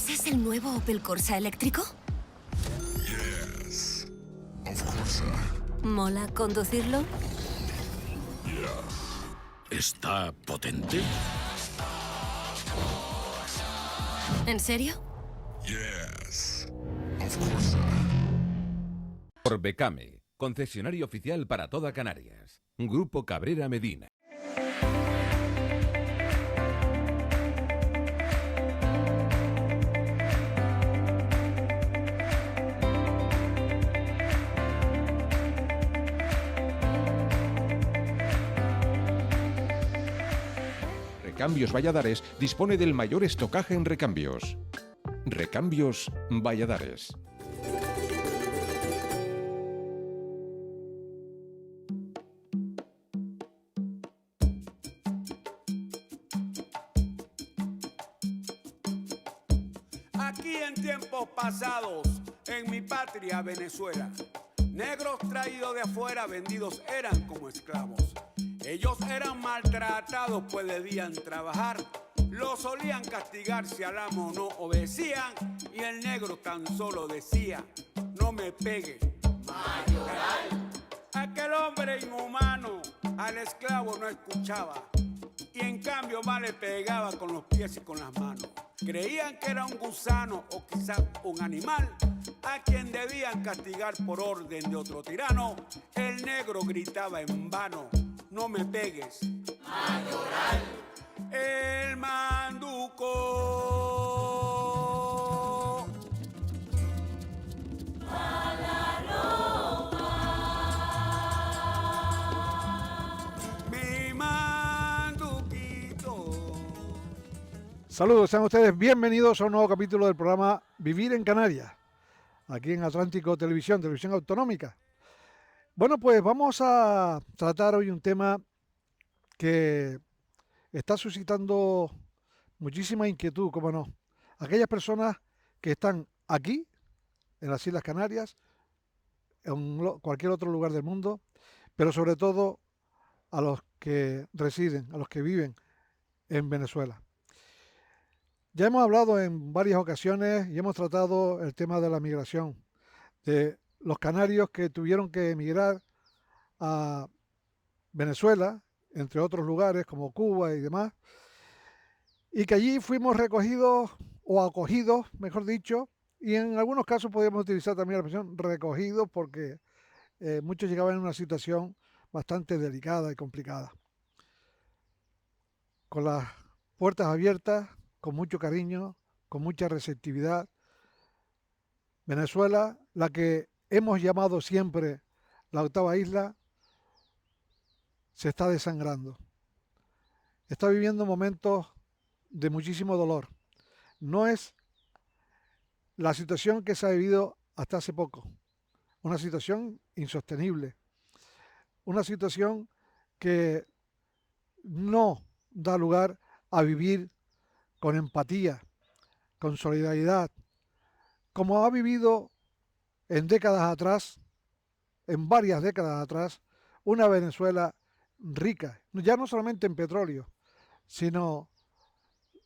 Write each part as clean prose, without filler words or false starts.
¿Ese es el nuevo Opel Corsa eléctrico? Yes, of course. ¿Mola conducirlo? ¿Está potente? ¿En serio? Yes, of course. Por Became, concesionario oficial para toda Canarias. Grupo Cabrera Medina. Recambios Valladares dispone del mayor estocaje en recambios. Recambios Valladares. Aquí en tiempos pasados, en mi patria Venezuela, negros traídos de afuera vendidos eran como esclavos. Ellos eran maltratados pues debían trabajar. Los solían castigar si al amo no obedecían. Y el negro tan solo decía, no me pegue, mayoral. Aquel hombre inhumano al esclavo no escuchaba. Y en cambio más le pegaba con los pies y con las manos. Creían que era un gusano o quizás un animal a quien debían castigar por orden de otro tirano. El negro gritaba en vano, no me pegues, mayoral. El manduco a la ropa, mi manduquito. Saludos, sean ustedes bienvenidos a un nuevo capítulo del programa Vivir en Canarias, aquí en Atlántico Televisión, Televisión Autonómica. Bueno, pues vamos a tratar hoy un tema que está suscitando muchísima inquietud, cómo no. Aquellas personas que están aquí, en las Islas Canarias, en cualquier otro lugar del mundo, pero sobre todo a los que residen, a los que viven en Venezuela. Ya hemos hablado en varias ocasiones y hemos tratado el tema de la migración, de los canarios que tuvieron que emigrar a Venezuela, entre otros lugares como Cuba y demás, y que allí fuimos recogidos o acogidos, mejor dicho, y en algunos casos podríamos utilizar también la expresión recogidos porque muchos llegaban en una situación bastante delicada y complicada. Con las puertas abiertas, con mucho cariño, con mucha receptividad. Venezuela, la que hemos llamado siempre la octava isla, se está desangrando. Está viviendo momentos de muchísimo dolor. No es la situación que se ha vivido hasta hace poco. Una situación insostenible. Una situación que no da lugar a vivir con empatía, con solidaridad, como ha vivido en décadas atrás, en varias décadas atrás, una Venezuela rica, ya no solamente en petróleo, sino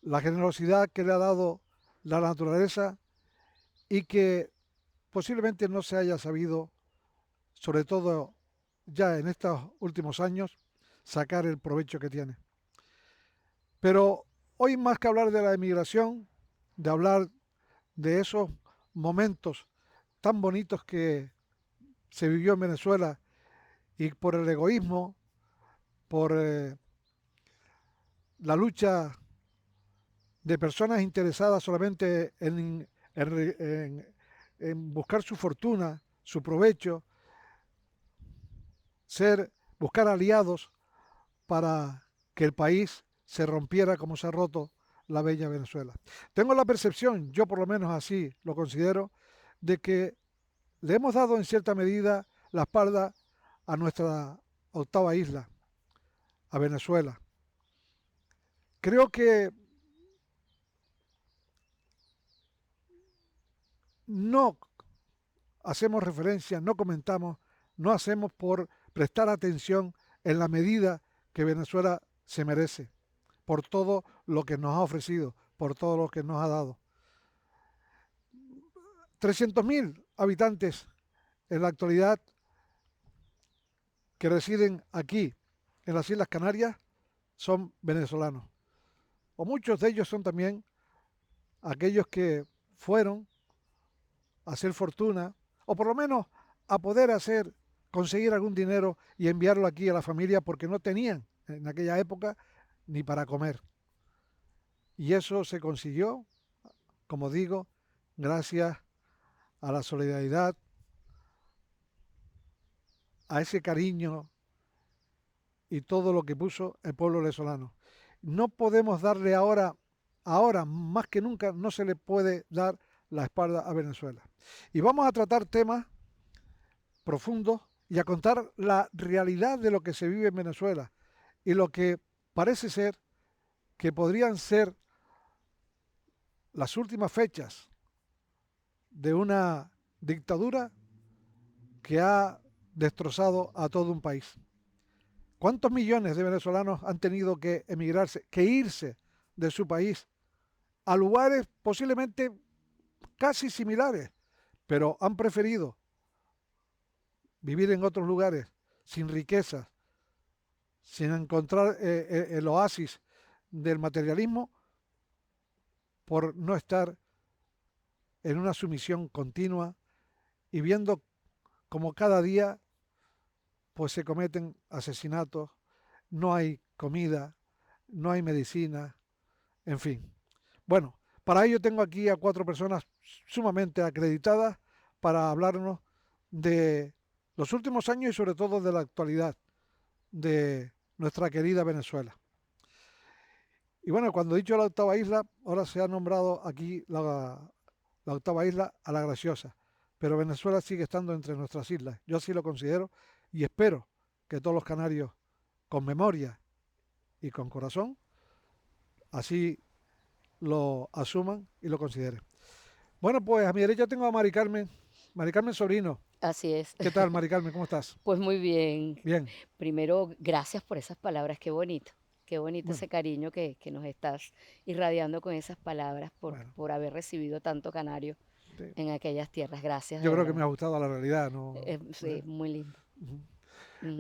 la generosidad que le ha dado la naturaleza y que posiblemente no se haya sabido, sobre todo ya en estos últimos años, sacar el provecho que tiene. Pero hoy más que hablar de la emigración, de hablar de esos momentos tan bonitos que se vivió en Venezuela y por el egoísmo, por la lucha de personas interesadas solamente en buscar su fortuna, su provecho, buscar aliados para que el país se rompiera como se ha roto la bella Venezuela. Tengo la percepción, yo por lo menos así lo considero, de que le hemos dado en cierta medida la espalda a nuestra octava isla, a Venezuela. Creo que no hacemos referencia, no comentamos, no hacemos por prestar atención en la medida que Venezuela se merece, por todo lo que nos ha ofrecido, por todo lo que nos ha dado. 300.000 habitantes en la actualidad que residen aquí en las Islas Canarias son venezolanos. O muchos de ellos son también aquellos que fueron a hacer fortuna, o por lo menos a poder conseguir algún dinero y enviarlo aquí a la familia porque no tenían en aquella época ni para comer. Y eso se consiguió, como digo, gracias a la solidaridad, a ese cariño y todo lo que puso el pueblo venezolano. No podemos darle ahora más que nunca, no se le puede dar la espalda a Venezuela. Y vamos a tratar temas profundos y a contar la realidad de lo que se vive en Venezuela y lo que parece ser que podrían ser las últimas fechas de una dictadura que ha destrozado a todo un país. ¿Cuántos millones de venezolanos han tenido que emigrarse, que irse de su país a lugares posiblemente casi similares, pero han preferido vivir en otros lugares sin riquezas, sin encontrar el oasis del materialismo, por no estar en una sumisión continua y viendo como cada día pues se cometen asesinatos, no hay comida, no hay medicina, en fin. Bueno, para ello tengo aquí a 4 personas sumamente acreditadas para hablarnos de los últimos años y sobre todo de la actualidad de nuestra querida Venezuela. Y bueno, cuando he dicho la octava isla, ahora se ha nombrado aquí la octava isla a La Graciosa, pero Venezuela sigue estando entre nuestras islas. Yo así lo considero y espero que todos los canarios, con memoria y con corazón, así lo asuman y lo consideren. Bueno, pues a mi derecha tengo a Mari Carmen Sobrino. Así es. ¿Qué tal, Mari Carmen? ¿Cómo estás? Pues muy bien. Bien. Primero, gracias por esas palabras. Qué bonito Bueno. ese cariño que nos estás irradiando con esas palabras Bueno. por haber recibido tanto canario Sí. en aquellas tierras. Gracias. Yo de creo que me ha verdad. gustado la realidad, ¿no? Sí, muy lindo. Ujú. Mm.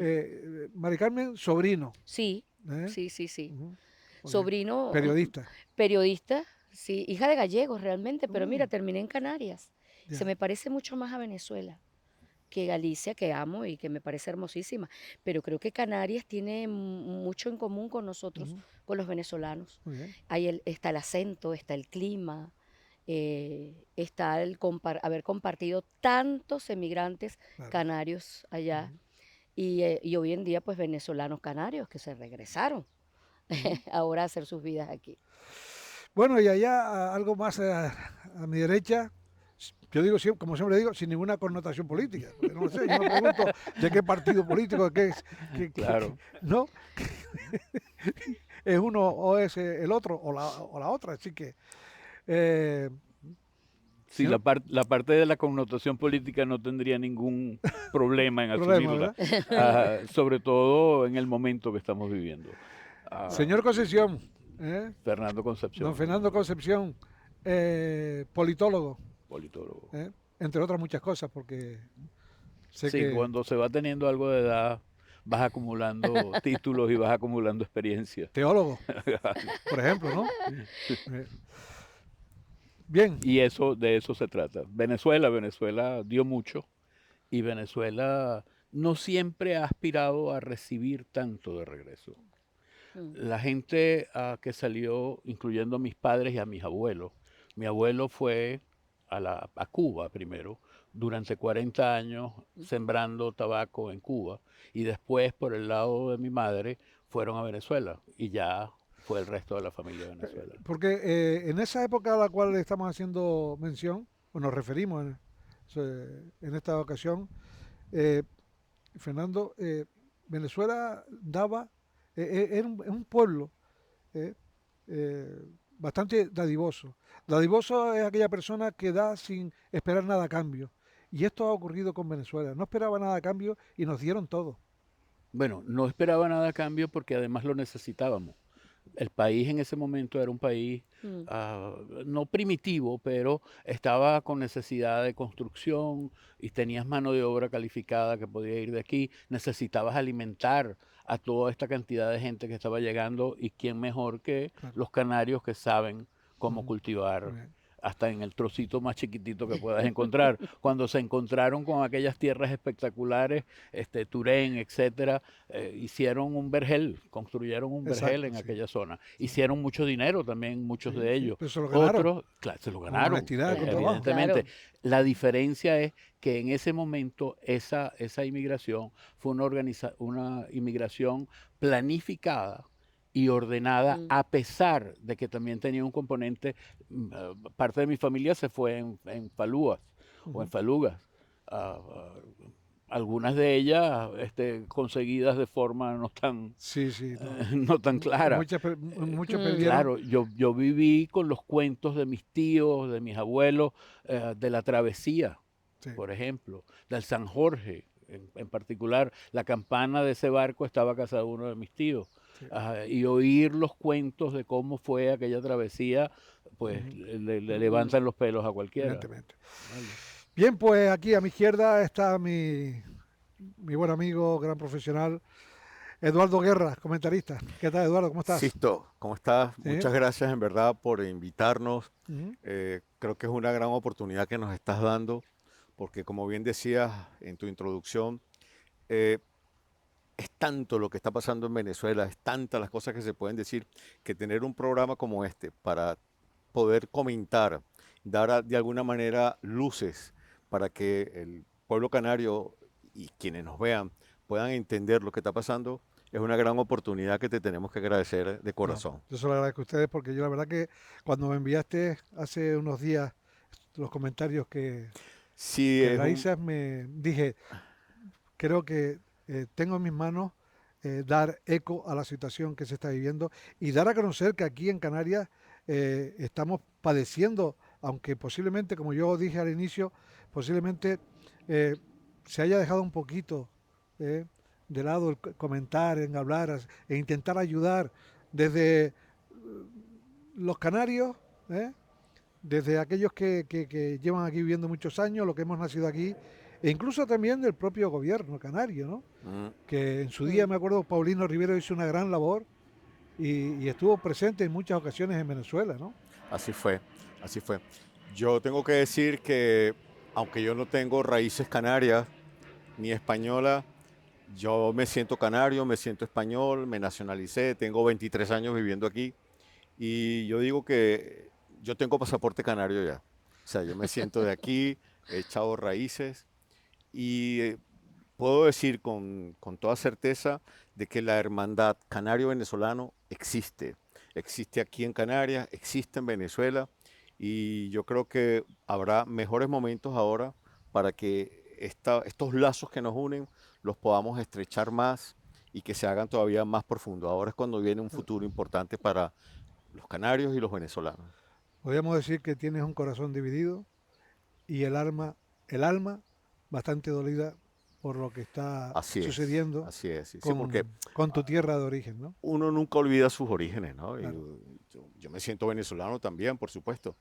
Mari Carmen Sobrino. Sí, ¿eh? sí. Ujú. Muy bien. Sobrino, Periodista. periodista, sí, hija de gallegos realmente, pero mira, Mm. terminé en Canarias. Ya. Se me parece mucho más a Venezuela que Galicia, que amo y que me parece hermosísima, pero creo que Canarias tiene mucho en común con nosotros, Ujú. con los venezolanos. Muy bien. Está el acento, está el clima, está haber compartido tantos emigrantes Claro. canarios allá Ujú. y hoy en día pues venezolanos canarios que se regresaron ahora a hacer sus vidas aquí. Bueno, y allá algo más a mi derecha, yo digo, como siempre digo, sin ninguna connotación política. Porque no lo sé, yo me pregunto de qué partido político, de qué es, Claro. ¿no? Es uno o es el otro o la otra, así que... Sí, ¿no? la parte de la connotación política no tendría ningún problema en Problema, asumirla, sobre todo en el momento que estamos viviendo. Señor Concepción, Fernando Concepción, don Fernando Concepción, politólogo, politólogo. entre otras muchas cosas, porque sé Sí, que... cuando se va teniendo algo de edad, vas acumulando títulos y vas acumulando experiencia. Teólogo, por ejemplo, ¿no? Bien. Y de eso se trata. Venezuela dio mucho y Venezuela no siempre ha aspirado a recibir tanto de regreso. La gente que salió, incluyendo a mis padres y a mis abuelos, mi abuelo fue a Cuba primero, durante 40 años sembrando tabaco en Cuba, y después por el lado de mi madre fueron a Venezuela y ya fue el resto de la familia de Venezuela. Porque en esa época a la cual le estamos haciendo mención, o nos referimos en esta ocasión, Fernando, Venezuela daba, era un pueblo bastante dadivoso. Dadivoso es aquella persona que da sin esperar nada a cambio. Y esto ha ocurrido con Venezuela. No esperaba nada a cambio y nos dieron todo. Bueno, no esperaba nada a cambio porque además lo necesitábamos. El país en ese momento era un país Mm. no primitivo, pero estaba con necesidad de construcción y tenías mano de obra calificada que podía ir de aquí. Necesitabas alimentar a toda esta cantidad de gente que estaba llegando y quién mejor que Claro. los canarios que saben cómo Ujú. cultivar Muy bien. hasta en el trocito más chiquitito que puedas encontrar. Cuando se encontraron con aquellas tierras espectaculares, Turén, etcétera, hicieron un vergel, construyeron un vergel Exacto, en sí. aquella zona. Hicieron mucho dinero también, muchos Sí, de sí, ellos. pero se lo ganaron. Otros, claro, se lo Con ganaron, honestidad, con Claro, trabajo. evidentemente. claro. La diferencia es que en ese momento esa inmigración fue una inmigración planificada y ordenada, Mm. a pesar de que también tenía un componente, parte de mi familia se fue en falúas o en Ujú. falugas. ah, ah, Algunas de ellas conseguidas de forma no tan, Sí, sí, no. no tan clara. Muchos Mm. perdieron. Claro, yo viví con los cuentos de mis tíos, de mis abuelos, de la travesía, Sí. por ejemplo, del San Jorge, en particular. La campana de ese barco estaba a casa de uno de mis tíos. Sí. Y oír los cuentos de cómo fue aquella travesía, pues Ujú. le levantan los pelos a cualquiera. Evidentemente. ¿Vale? Bien, pues aquí a mi izquierda está mi buen amigo, gran profesional, Eduardo Guerra, comentarista. ¿Qué tal, Eduardo? ¿Cómo estás? Sisto, ¿cómo estás? Sí. Muchas gracias en verdad por invitarnos. Ujú. Creo que es una gran oportunidad que nos estás dando, porque como bien decías en tu introducción, eh, es tanto lo que está pasando en Venezuela, es tantas las cosas que se pueden decir, que tener un programa como este para poder comentar, de alguna manera luces para que el pueblo canario y quienes nos vean puedan entender lo que está pasando, es una gran oportunidad que te tenemos que agradecer de No, corazón. yo se lo agradezco a ustedes porque yo la verdad que cuando me enviaste hace unos días los comentarios Sí, que es un, realizas, me dije, creo que tengo en mis manos dar eco a la situación que se está viviendo y dar a conocer que aquí en Canarias estamos padeciendo, aunque posiblemente, como yo dije al inicio, posiblemente eh, se haya dejado un poquito eh, de lado el comentar, en hablar e intentar ayudar desde los canarios, ¿eh? Desde aquellos que llevan aquí viviendo muchos años, los que hemos nacido aquí, e incluso también del propio gobierno canario, ¿no? mm, Que en su día, Mm. me acuerdo, Paulino Rivero hizo una gran labor y estuvo presente en muchas ocasiones en Venezuela, ¿no? así fue, así fue. Yo tengo que decir que, aunque yo no tengo raíces canarias ni españolas, yo me siento canario, me siento español, me nacionalicé, tengo 23 años viviendo aquí y yo digo que yo tengo pasaporte canario ya. O sea, yo me siento de aquí, he echado raíces y puedo decir con toda certeza de que la hermandad canario-venezolano existe. Existe aquí en Canarias, existe en Venezuela y yo creo que habrá mejores momentos ahora para que estos lazos que nos unen los podamos estrechar más y que se hagan todavía más profundos. Ahora es cuando viene un futuro importante para los canarios y los venezolanos. Podríamos decir que tienes un corazón dividido y el alma bastante dolida por lo que está Así es, sucediendo así es. Sí, porque con tu tierra de origen, ¿no? uno nunca olvida sus orígenes, ¿no? Y Claro. yo me siento venezolano también, por supuesto,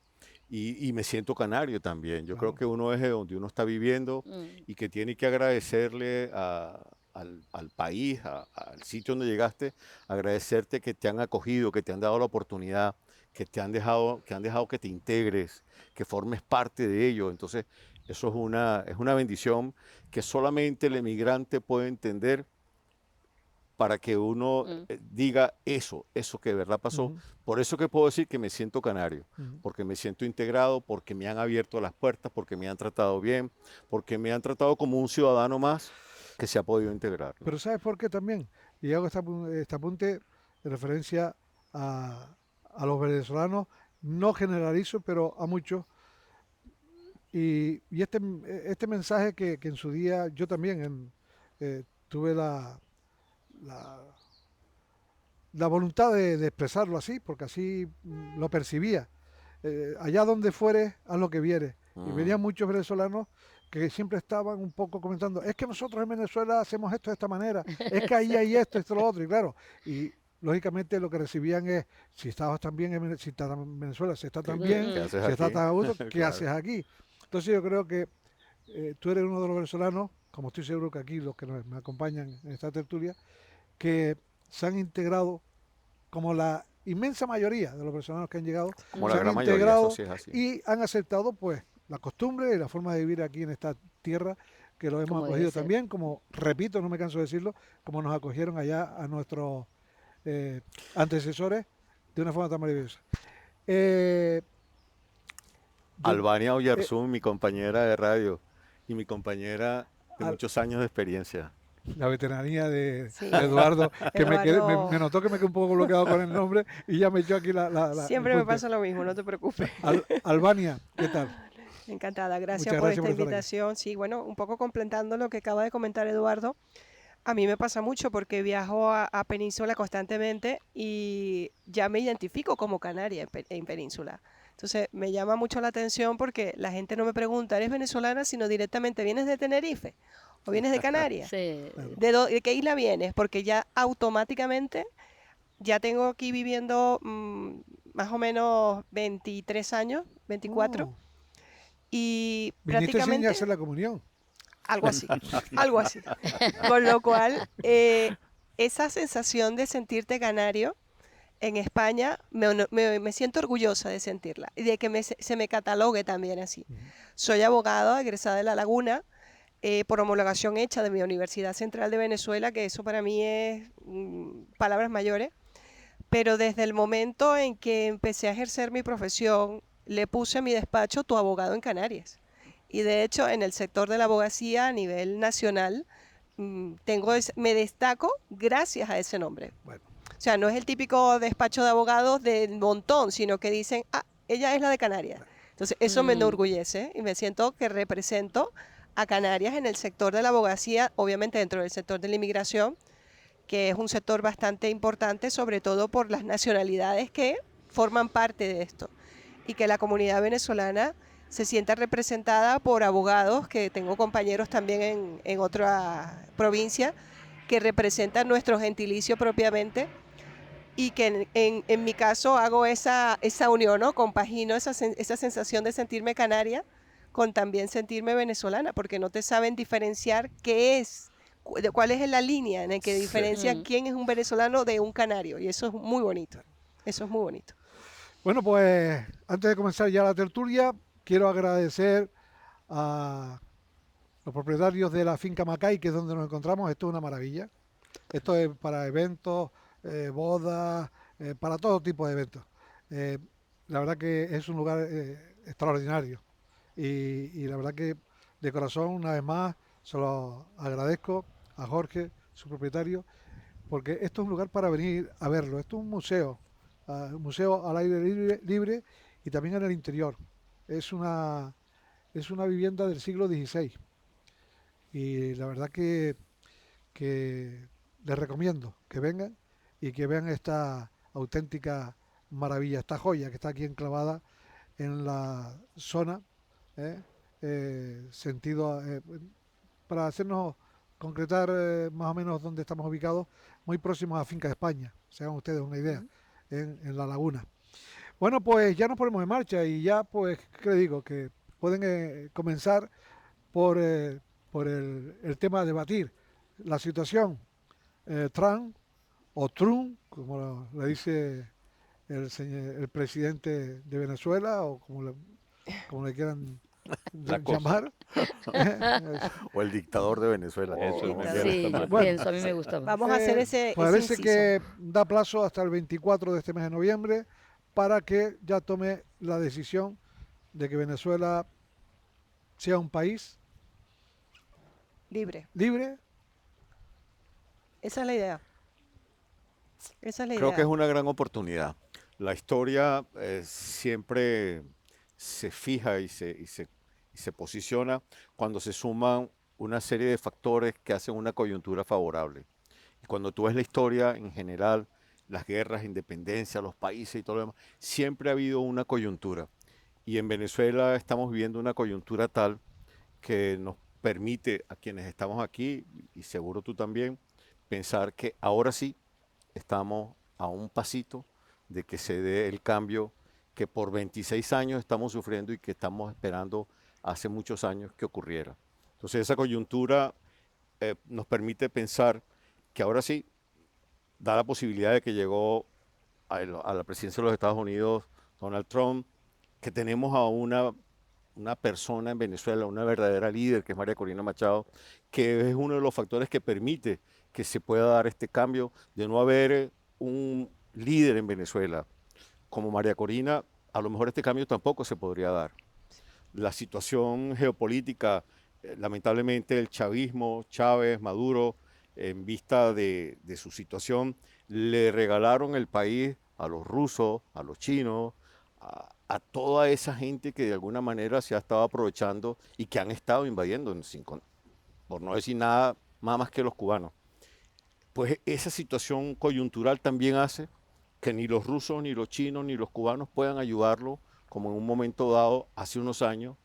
y me siento canario también. Yo creo Claro. que uno es de donde uno está viviendo Mm. y que tiene que agradecerle al país, al sitio donde llegaste, agradecerte que te han acogido, que te han dado la oportunidad, que han dejado que te integres, que formes parte de ello. Entonces, eso es una bendición que solamente el emigrante puede entender para que uno Mm. diga eso que de verdad pasó. Ujú, Por eso que puedo decir que me siento canario, ujú. porque me siento integrado, porque me han abierto las puertas, porque me han tratado bien, porque me han tratado como un ciudadano más que se ha podido integrar, ¿no? Pero ¿sabes por qué también? Y hago este apunte en referencia a, a los venezolanos, no generalizo, pero a muchos. Y este mensaje que en su día yo también tuve la, la voluntad de expresarlo así, porque así lo percibía. Allá donde fueres, haz lo que vieres. Y Mm, venían muchos venezolanos que siempre estaban un poco comentando, es que nosotros en Venezuela hacemos esto de esta manera, es que ahí hay esto, esto, lo otro, y claro, y lógicamente lo que recibían es, si estabas tan bien, si estás en Venezuela, si estás tan Sí. bien, ¿Qué haces si estás aquí? tan a gusto, ¿qué Claro. haces aquí? Entonces yo creo que tú eres uno de los venezolanos, como estoy seguro que aquí los que me acompañan en esta tertulia, que se han integrado, como la inmensa mayoría de los venezolanos que han llegado, Como se la han gran mayoría, eso integrado sí es así. y han aceptado pues la costumbre y la forma de vivir aquí en esta tierra, que lo hemos Como debe acogido ser. también, como, repito, no me canso de decirlo, como nos acogieron allá a nuestros antecesores de una forma tan maravillosa. Eh, yo- Albania eh, Oyarzún, mi compañera de radio y mi compañera de al- muchos años de experiencia. la veteranía Sí, de Eduardo, que Eduardo, me notó que me quedé un poco bloqueado con el nombre y ya me echó aquí el siempre me punte. pasa lo mismo, no te preocupes. Albania, ¿qué tal? Encantada, gracias Muchas por gracias esta por estar aquí. invitación. Sí, bueno, un poco complementando lo que acaba de comentar Eduardo, a mí me pasa mucho porque viajo a Península constantemente y ya me identifico como canaria en Península. Entonces me llama mucho la atención porque la gente no me pregunta, ¿eres venezolana? Sino directamente, ¿vienes de Tenerife o vienes de Canarias? Sí. Claro. ¿De qué isla vienes? Porque ya automáticamente ya tengo aquí viviendo más o menos 23 años, 24, Oh, y viniste sin prácticamente hacer la comunión. algo así, algo así. Con lo cual, esa sensación de sentirte canario en España, me siento orgullosa de sentirla y de que se me catalogue también así. Ujú. Soy abogada, egresada de La Laguna, por homologación hecha de mi Universidad Central de Venezuela, que eso para mí es palabras mayores. Pero desde el momento en que empecé a ejercer mi profesión, le puse a mi despacho tu abogado en Canarias. Y de hecho, en el sector de la abogacía a nivel nacional, me destaco gracias a ese nombre. Bueno, O sea, no es el típico despacho de abogados del montón, sino que dicen, ah, ella es la de Canarias. Entonces, eso me Mm. enorgullece y me siento que represento a Canarias en el sector de la abogacía, obviamente dentro del sector de la inmigración, que es un sector bastante importante, sobre todo por las nacionalidades que forman parte de esto. Y que la comunidad venezolana se sienta representada por abogados, que tengo compañeros también en otra provincia, que representan nuestro gentilicio propiamente, y que en mi caso hago esa unión, ¿no? Compagino esa sensación de sentirme canaria con también sentirme venezolana, porque no te saben diferenciar qué es, cuál es la línea en la que Sí. diferencia Mm. quién es un venezolano de un canario, y eso es muy bonito, eso es muy bonito. bueno, pues antes de comenzar ya la tertulia, quiero agradecer a los propietarios de la finca Macay, que es donde nos encontramos. Esto es una maravilla. Esto es para eventos, bodas, para todo tipo de eventos. Eh, la verdad que es un lugar extraordinario y la verdad que de corazón, una vez más, se lo agradezco a Jorge, su propietario, porque esto es un lugar para venir a verlo. Esto es un museo al aire libre y también en el interior. Es es una vivienda del siglo XVI y la verdad que les recomiendo que vengan y que vean esta auténtica maravilla, esta joya que está aquí enclavada en la zona, ¿eh? Sentido, para hacernos concretar más o menos dónde estamos ubicados, muy próximos a Finca de España, se hagan ustedes una idea, en La Laguna. Bueno, pues ya nos ponemos en marcha y ya, pues, ¿qué le digo? Que pueden comenzar por, el tema a debatir la situación Trump o Trump, como le dice el presidente de Venezuela o como le quieran La cosa. llamar. O el dictador de Venezuela. Eso como es quiera Sí, llamar. yo Bueno. pienso, a mí me gusta más. Vamos a hacer ese Parece inciso. que da plazo hasta el 24 de este mes de noviembre para que ya tome la decisión de que Venezuela sea un país Libre, libre. esa es la idea. Esa es la Creo que es idea. una gran oportunidad. La historia siempre se fija y se posiciona cuando se suman una serie de factores que hacen una coyuntura favorable. Y cuando tú ves la historia en general, las guerras, independencia, los países y todo lo demás, siempre ha habido una coyuntura. Y en Venezuela estamos viviendo una coyuntura tal que nos permite a quienes estamos aquí, y seguro tú también, pensar que ahora sí estamos a un pasito de que se dé el cambio que por 26 años estamos sufriendo y que estamos esperando hace muchos años que ocurriera. Entonces esa coyuntura nos permite pensar que ahora sí da la posibilidad de que llegó a la presidencia de los Estados Unidos Donald Trump, que tenemos a una persona en Venezuela, una verdadera líder, que es María Corina Machado, que es uno de los factores que permite que se pueda dar este cambio de no haber un líder en Venezuela como María Corina. A lo mejor este cambio tampoco se podría dar. La situación geopolítica, lamentablemente el chavismo, Chávez, Maduro, en vista de su situación, le regalaron el país a los rusos, a los chinos, a toda esa gente que de alguna manera se ha estado aprovechando y que han estado invadiendo, por no decir nada más que los cubanos. Pues esa situación coyuntural también hace que ni los rusos, ni los chinos, ni los cubanos puedan ayudarlo como en un momento dado, hace unos años,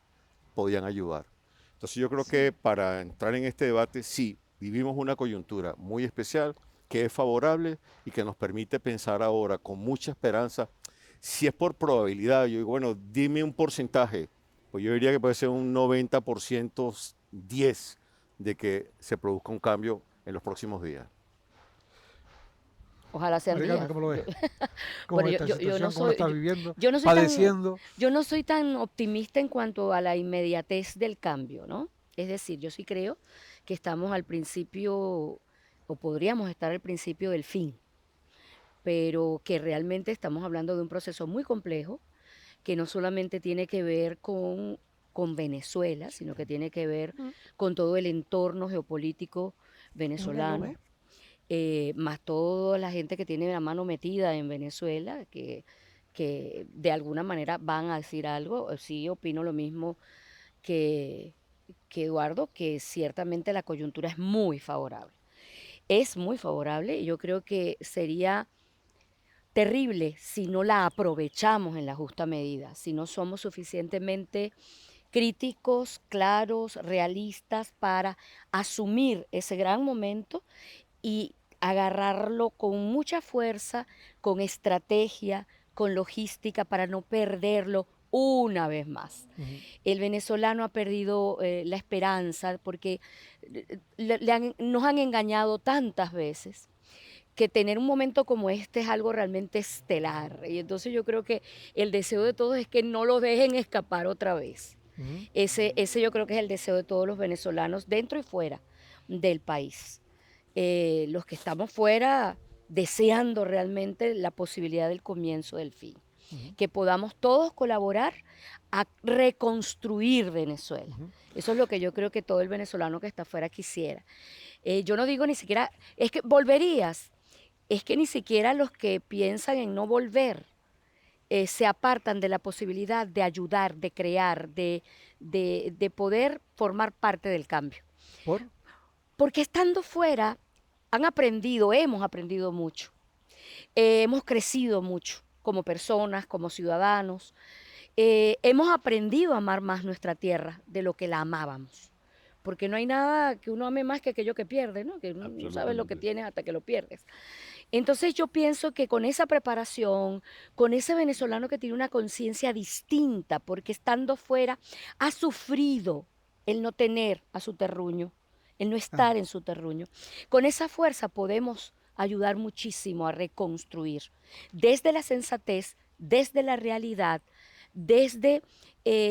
podían ayudar. Entonces yo creo que para entrar en este debate, sí, vivimos una coyuntura muy especial, que es favorable y que nos permite pensar ahora con mucha esperanza. Si es por probabilidad, yo digo, bueno, dime un porcentaje, pues yo diría que puede ser un 90%, 10 de que se produzca un cambio en los próximos días. Ojalá sean María días. Carmen, ¿cómo lo ves? ¿Cómo Bueno, ves esta situación? ¿Cómo la estás viviendo? yo no soy tan, ¿Padeciendo? yo no soy tan optimista en cuanto a la inmediatez del cambio, ¿no? Es decir, yo sí creo que estamos al principio, o podríamos estar al principio del fin, pero que realmente estamos hablando de un proceso muy complejo, que no solamente tiene que ver con Venezuela, sino que tiene que ver con todo el entorno geopolítico venezolano, más toda la gente que tiene la mano metida en Venezuela, que de alguna manera van a decir algo. Sí, opino lo mismo que, que Eduardo, que ciertamente la coyuntura es muy favorable. Es muy favorable y yo creo que sería terrible si no la aprovechamos en la justa medida, si no somos suficientemente críticos, claros, realistas para asumir ese gran momento y agarrarlo con mucha fuerza, con estrategia, con logística para no perderlo una vez más. El venezolano ha perdido la esperanza porque nos han engañado tantas veces que tener un momento como este es algo realmente estelar. Y entonces yo creo que el deseo de todos es que no lo dejen escapar otra vez. Ese yo creo que es el deseo de todos los venezolanos dentro y fuera del país. Los que estamos fuera deseando realmente la posibilidad del comienzo del fin. Que podamos todos colaborar a reconstruir Venezuela. Eso es lo que yo creo que todo el venezolano que está afuera quisiera. Yo no digo ni siquiera, es que volverías, es que ni siquiera los que piensan en no volver se apartan de la posibilidad de ayudar, de crear, de poder formar parte del cambio. ¿Por? Porque estando fuera hemos aprendido mucho, hemos crecido mucho como personas, como ciudadanos, hemos aprendido a amar más nuestra tierra de lo que la amábamos. Porque no hay nada que uno ame más que aquello que pierde, ¿no? Que no sabes lo que tienes hasta que lo pierdes. Entonces yo pienso que con esa preparación, con ese venezolano que tiene una conciencia distinta, porque estando fuera ha sufrido el no tener a su terruño, el no estar en su terruño, con esa fuerza podemos ayudar muchísimo a reconstruir desde la sensatez, desde la realidad, desde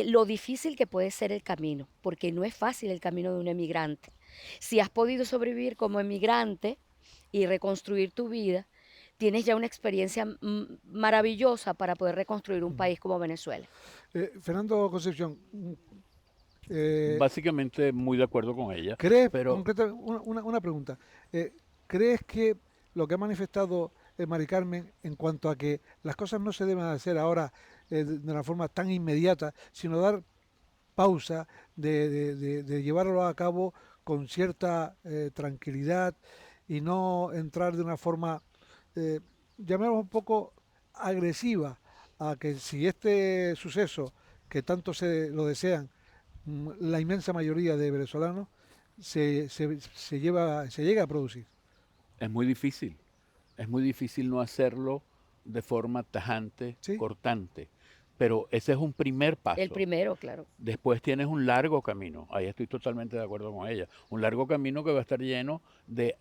lo difícil que puede ser el camino, porque no es fácil el camino de un emigrante. Si has podido sobrevivir como emigrante y reconstruir tu vida, tienes ya una experiencia maravillosa para poder reconstruir un país como Venezuela. Fernando Concepción, Básicamente muy de acuerdo con ella. ¿crees, pero una pregunta, ¿crees que lo que ha manifestado Mari Carmen en cuanto a que las cosas no se deben hacer ahora de una forma tan inmediata, sino dar pausa, de llevarlo a cabo con cierta tranquilidad y no entrar de una forma, llamémoslo un poco agresiva, a que si este suceso, que tanto lo desean la inmensa mayoría de venezolanos, se llega a producir? es muy difícil. Es muy difícil no hacerlo de forma tajante, Sí. cortante. Pero ese es un primer paso. El primero, claro. Después tienes un largo camino, ahí estoy totalmente de acuerdo con ella, un largo camino que va a estar lleno de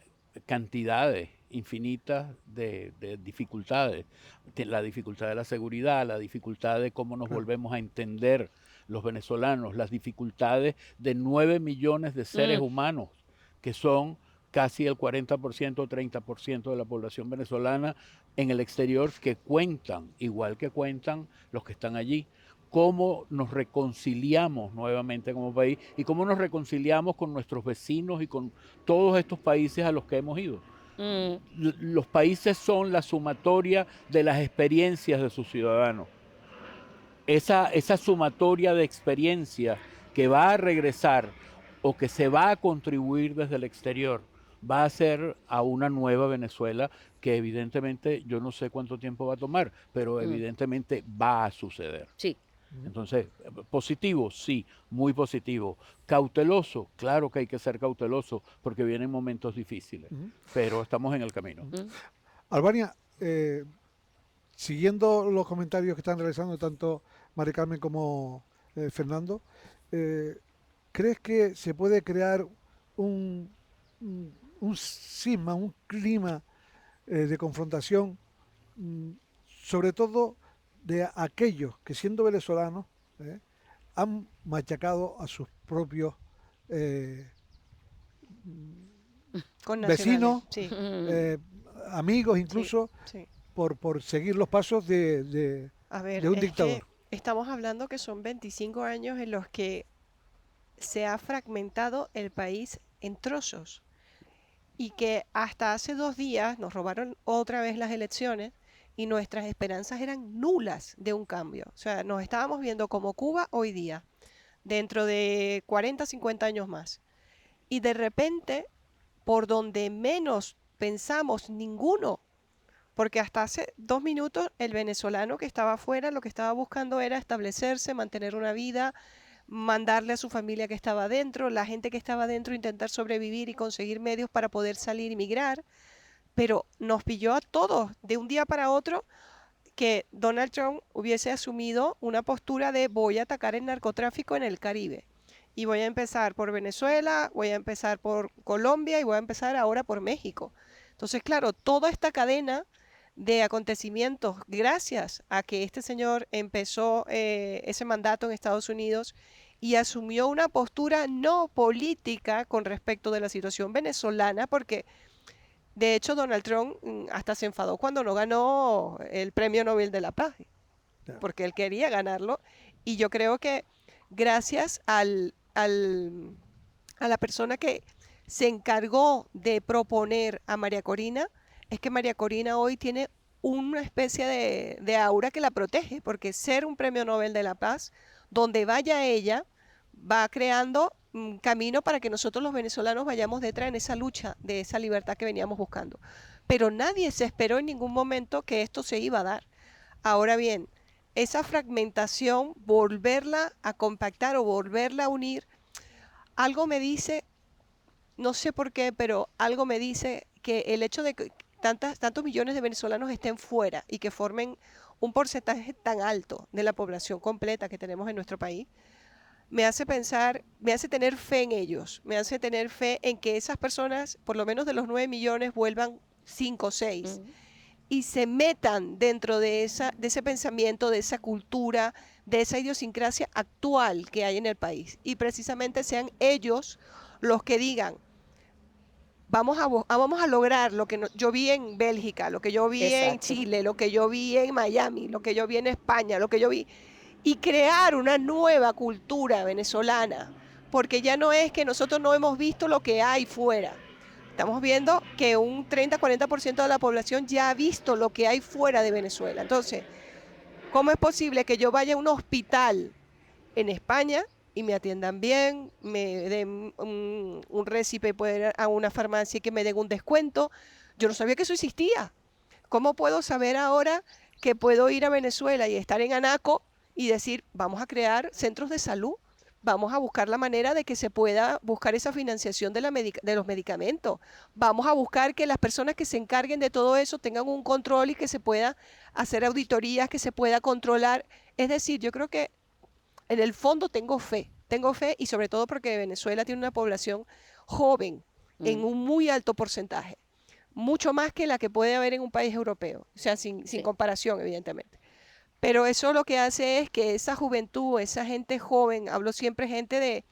cantidades infinitas de dificultades. La dificultad de la seguridad, la dificultad de cómo nos volvemos a entender los venezolanos, las dificultades de 9 millones de seres humanos, que son casi el 40% o 30% de la población venezolana en el exterior, que cuentan, igual que cuentan los que están allí. Cómo nos reconciliamos nuevamente como país y cómo nos reconciliamos con nuestros vecinos y con todos estos países a los que hemos ido. Los países son la sumatoria de las experiencias de sus ciudadanos. Esa sumatoria de experiencias que va a regresar o que se va a contribuir desde el exterior va a ser a una nueva Venezuela que evidentemente yo no sé cuánto tiempo va a tomar, pero evidentemente va a suceder. Sí. Entonces, positivo, sí, muy positivo. Cauteloso, claro que hay que ser cauteloso porque vienen momentos difíciles, pero estamos en el camino. Albania, siguiendo los comentarios que están realizando tanto María Carmen como Fernando, ¿crees que se puede crear un cisma, un clima de confrontación, sobre todo de aquellos que, siendo venezolanos, han machacado a sus propios vecinos, Sí, amigos incluso, sí. por seguir los pasos de A ver, un es dictador? que estamos hablando que son 25 años en los que se ha fragmentado el país en trozos y que hasta hace 2 días nos robaron otra vez las elecciones y nuestras esperanzas eran nulas de un cambio. O sea, nos estábamos viendo como Cuba hoy día, dentro de 40, 50 años más. Y de repente, por donde menos pensamos, ninguno, porque hasta hace 2 minutos el venezolano que estaba afuera lo que estaba buscando era establecerse, mantener una vida, mandarle a su familia que estaba adentro, la gente que estaba adentro intentar sobrevivir y conseguir medios para poder salir y migrar, pero nos pilló a todos de un día para otro que Donald Trump hubiese asumido una postura de voy a atacar el narcotráfico en el Caribe. Y voy a empezar por Venezuela, voy a empezar por Colombia y voy a empezar ahora por México. Entonces, claro, toda esta cadena de acontecimientos, gracias a que este señor empezó ese mandato en Estados Unidos y asumió una postura no política con respecto de la situación venezolana, porque de hecho Donald Trump hasta se enfadó cuando no ganó el Premio Nobel de la Paz, porque él quería ganarlo, y yo creo que gracias a la persona que se encargó de proponer a María Corina, es que María Corina hoy tiene una especie de aura que la protege, porque ser un Premio Nobel de la Paz, donde vaya ella, va creando un camino para que nosotros los venezolanos vayamos detrás en esa lucha de esa libertad que veníamos buscando. Pero nadie se esperó en ningún momento que esto se iba a dar. Ahora bien, esa fragmentación, volverla a compactar o volverla a unir, algo me dice, no sé por qué, pero algo me dice que el hecho de que tantos millones de venezolanos estén fuera y que formen un porcentaje tan alto de la población completa que tenemos en nuestro país, me hace pensar, me hace tener fe en ellos, me hace tener fe en que esas personas, por lo menos de los 9 millones, vuelvan 5 o 6 y se metan dentro de ese pensamiento, de esa cultura, de esa idiosincrasia actual que hay en el país. Y precisamente sean ellos los que digan, vamos a lograr lo que yo vi en Bélgica, lo que yo vi en Chile, lo que yo vi en Miami, lo que yo vi en España, lo que yo vi, y crear una nueva cultura venezolana, porque ya no es que nosotros no hemos visto lo que hay fuera. Estamos viendo que un 30-40% de la población ya ha visto lo que hay fuera de Venezuela. Entonces, ¿cómo es posible que yo vaya a un hospital en España y me atiendan bien, me den un récipe, puedo ir a una farmacia y que me den un descuento? Yo no sabía que eso existía. ¿Cómo puedo saber ahora que puedo ir a Venezuela y estar en Anaco y decir, vamos a crear centros de salud vamos a buscar la manera de que se pueda buscar esa financiación de los medicamentos. Vamos a buscar que las personas que se encarguen de todo eso tengan un control y que se pueda hacer auditorías, que se pueda controlar. Es decir, yo creo que en el fondo tengo fe y sobre todo porque Venezuela tiene una población joven en un muy alto porcentaje, mucho más que la que puede haber en un país europeo, o sea, sin comparación, evidentemente. Pero eso lo que hace es que esa juventud, esa gente joven, hablo siempre gente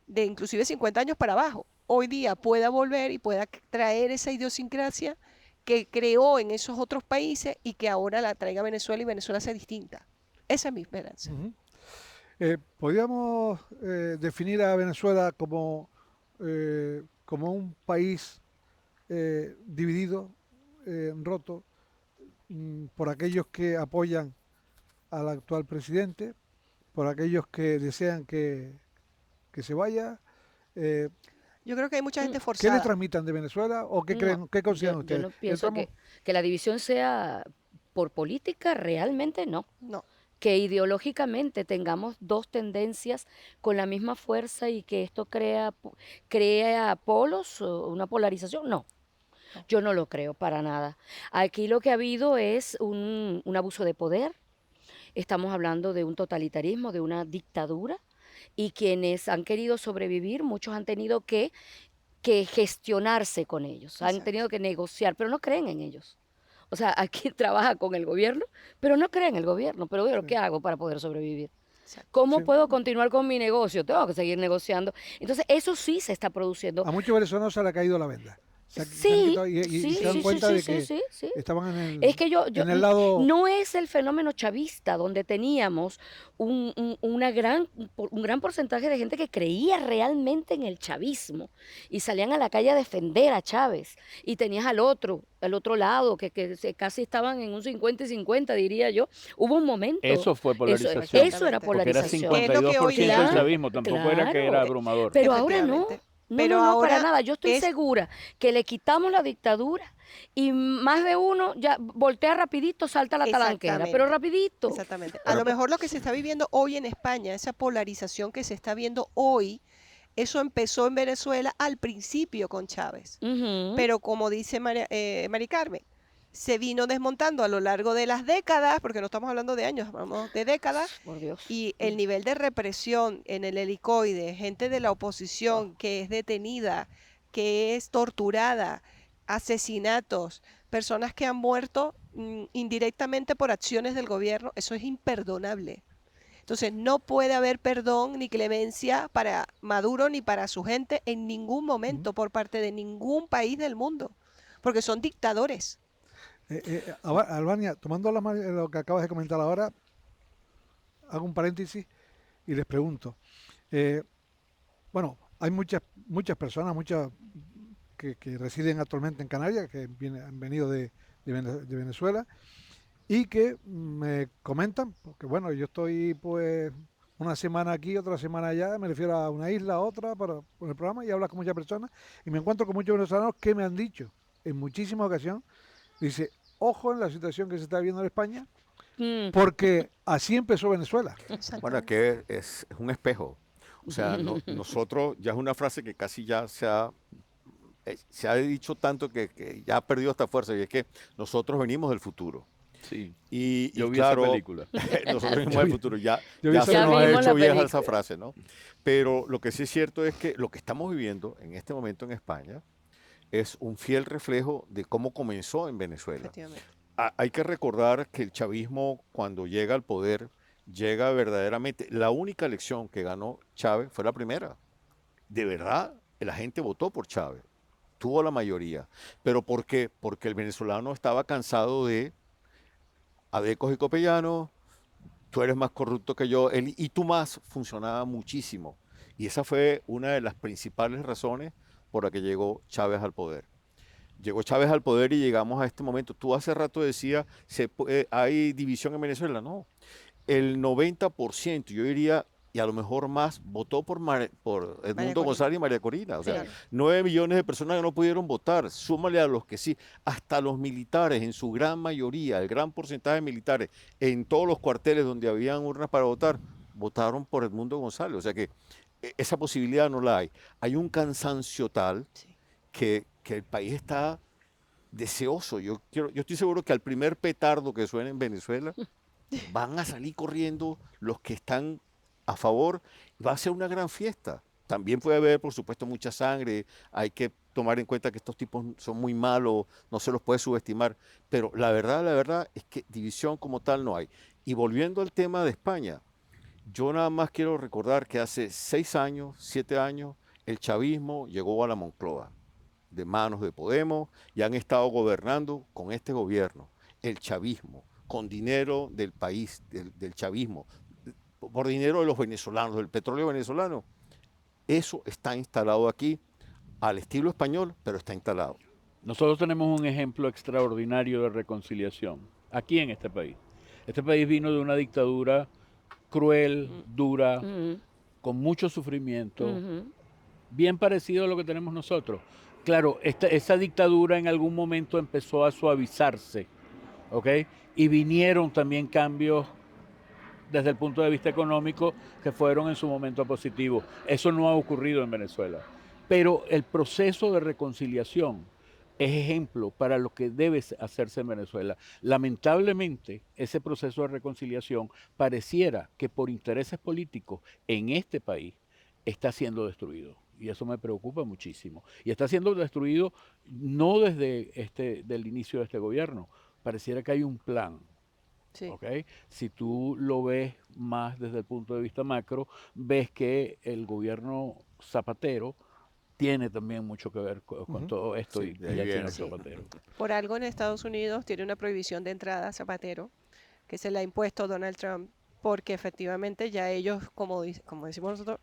de inclusive 50 años para abajo, hoy día pueda volver y pueda traer esa idiosincrasia que creó en esos otros países y que ahora la traiga a Venezuela y Venezuela sea distinta. Esa es mi esperanza. ¿Podríamos definir a Venezuela como un país dividido, roto, por aquellos que apoyan al actual presidente, por aquellos que desean que se vaya? Yo creo que hay mucha gente ¿Qué forzada. le transmitan de Venezuela o qué creen, qué consideran ustedes? Yo no pienso que la división sea por política, realmente no. No. Que ideológicamente tengamos dos tendencias con la misma fuerza y que esto crea polos, o una polarización, no. Yo no lo creo para nada. Aquí lo que ha habido es un abuso de poder. Estamos hablando de un totalitarismo, de una dictadura, y quienes han querido sobrevivir, muchos han tenido que gestionarse con ellos, han tenido que negociar, pero no creen en ellos. O sea, aquí trabaja con el gobierno, pero no cree en el gobierno. Pero bueno, ¿qué hago para poder sobrevivir? ¿Cómo puedo continuar con mi negocio? Tengo que seguir negociando. Entonces, eso sí se está produciendo. A muchos venezolanos se le ha caído la venda. Se dan cuenta de que estaban en el lado... No es el fenómeno chavista, donde teníamos un gran porcentaje de gente que creía realmente en el chavismo y salían a la calle a defender a Chávez, y tenías al otro lado, que casi estaban en un 50 y 50, diría yo. Hubo un momento. Eso fue polarización. Eso era polarización. Porque era 52% del chavismo, tampoco era que era abrumador. Pero ahora no. No, ahora, para nada. Yo estoy segura que le quitamos la dictadura y más de uno ya voltea rapidito, salta a la talanquera, pero rapidito. Exactamente. A lo mejor lo que se está viviendo hoy en España, esa polarización que se está viendo hoy, eso empezó en Venezuela al principio con Chávez. Pero como dice Mari Carmen, se vino desmontando a lo largo de las décadas, porque no estamos hablando de años, hablamos de décadas, por Dios. Y el nivel de represión en el helicoide, gente de la oposición que es detenida, que es torturada, asesinatos, personas que han muerto indirectamente por acciones del gobierno, eso es imperdonable. Entonces no puede haber perdón ni clemencia para Maduro ni para su gente en ningún momento por parte de ningún país del mundo, porque son dictadores. Albania, tomando lo que acabas de comentar ahora, hago un paréntesis y les pregunto. Bueno, hay muchas personas, que residen actualmente en Canarias, que han venido de Venezuela, y que me comentan, porque bueno, yo estoy pues una semana aquí, otra semana allá, me refiero a una isla, a otra, por el programa, y hablas con muchas personas, y me encuentro con muchos venezolanos que me han dicho en muchísimas ocasiones, dice, ojo en la situación que se está viviendo en España, porque así empezó Venezuela. Bueno, que es un espejo. O sea, nosotros, ya es una frase que casi ya se ha dicho tanto que ya ha perdido esta fuerza, y es que nosotros venimos del futuro. Sí. Y yo vi claro, esa película. Nosotros venimos del futuro. Ya se nos ha hecho vieja esa frase, ¿no? Pero lo que sí es cierto es que lo que estamos viviendo en este momento en España es un fiel reflejo de cómo comenzó en Venezuela. Hay que recordar que el chavismo, cuando llega al poder, llega verdaderamente. La única elección que ganó Chávez fue la primera. De verdad, la gente votó por Chávez. Tuvo la mayoría. ¿Pero por qué? Porque el venezolano estaba cansado de adecos y copellanos, tú eres más corrupto que yo, él y tú más, funcionaba muchísimo. Y esa fue una de las principales razones por la que llegó Chávez al poder. Llegó Chávez al poder y llegamos a este momento. Tú hace rato decías, ¿hay división en Venezuela? No. El 90%, yo diría, y a lo mejor más, votó por Edmundo González y María Corina. O sea, 9 millones de personas que no pudieron votar. Súmale a los que sí. Hasta los militares, en su gran mayoría, el gran porcentaje de militares, en todos los cuarteles donde habían urnas para votar, votaron por Edmundo González. O sea que esa posibilidad no la hay. Hay un cansancio tal que el país está deseoso. Yo estoy seguro que al primer petardo que suene en Venezuela van a salir corriendo los que están a favor. Va a ser una gran fiesta. También puede haber, por supuesto, mucha sangre. Hay que tomar en cuenta que estos tipos son muy malos, no se los puede subestimar. Pero la verdad es que división como tal no hay. Y volviendo al tema de España, yo nada más quiero recordar que hace 6 años, 7 años, el chavismo llegó a la Moncloa de manos de Podemos y han estado gobernando con este gobierno, el chavismo, con dinero del país, del chavismo, por dinero de los venezolanos, del petróleo venezolano. Eso está instalado aquí al estilo español, pero está instalado. Nosotros tenemos un ejemplo extraordinario de reconciliación aquí en este país. Este país vino de una dictadura cruel, dura, con mucho sufrimiento, bien parecido a lo que tenemos nosotros. Claro, esa dictadura en algún momento empezó a suavizarse, ¿ok? Y vinieron también cambios desde el punto de vista económico que fueron en su momento positivos. Eso no ha ocurrido en Venezuela. Pero el proceso de reconciliación es ejemplo para lo que debe hacerse en Venezuela. Lamentablemente, ese proceso de reconciliación pareciera que por intereses políticos en este país está siendo destruido. Y eso me preocupa muchísimo. Y está siendo destruido no desde del inicio de este gobierno. Pareciera que hay un plan. Sí. ¿Okay? Si tú lo ves más desde el punto de vista macro, ves que el gobierno Zapatero tiene también mucho que ver con todo esto y ya tiene Zapatero. Por algo en Estados Unidos tiene una prohibición de entrada a Zapatero, que se le ha impuesto Donald Trump, porque efectivamente ya ellos, como decimos nosotros,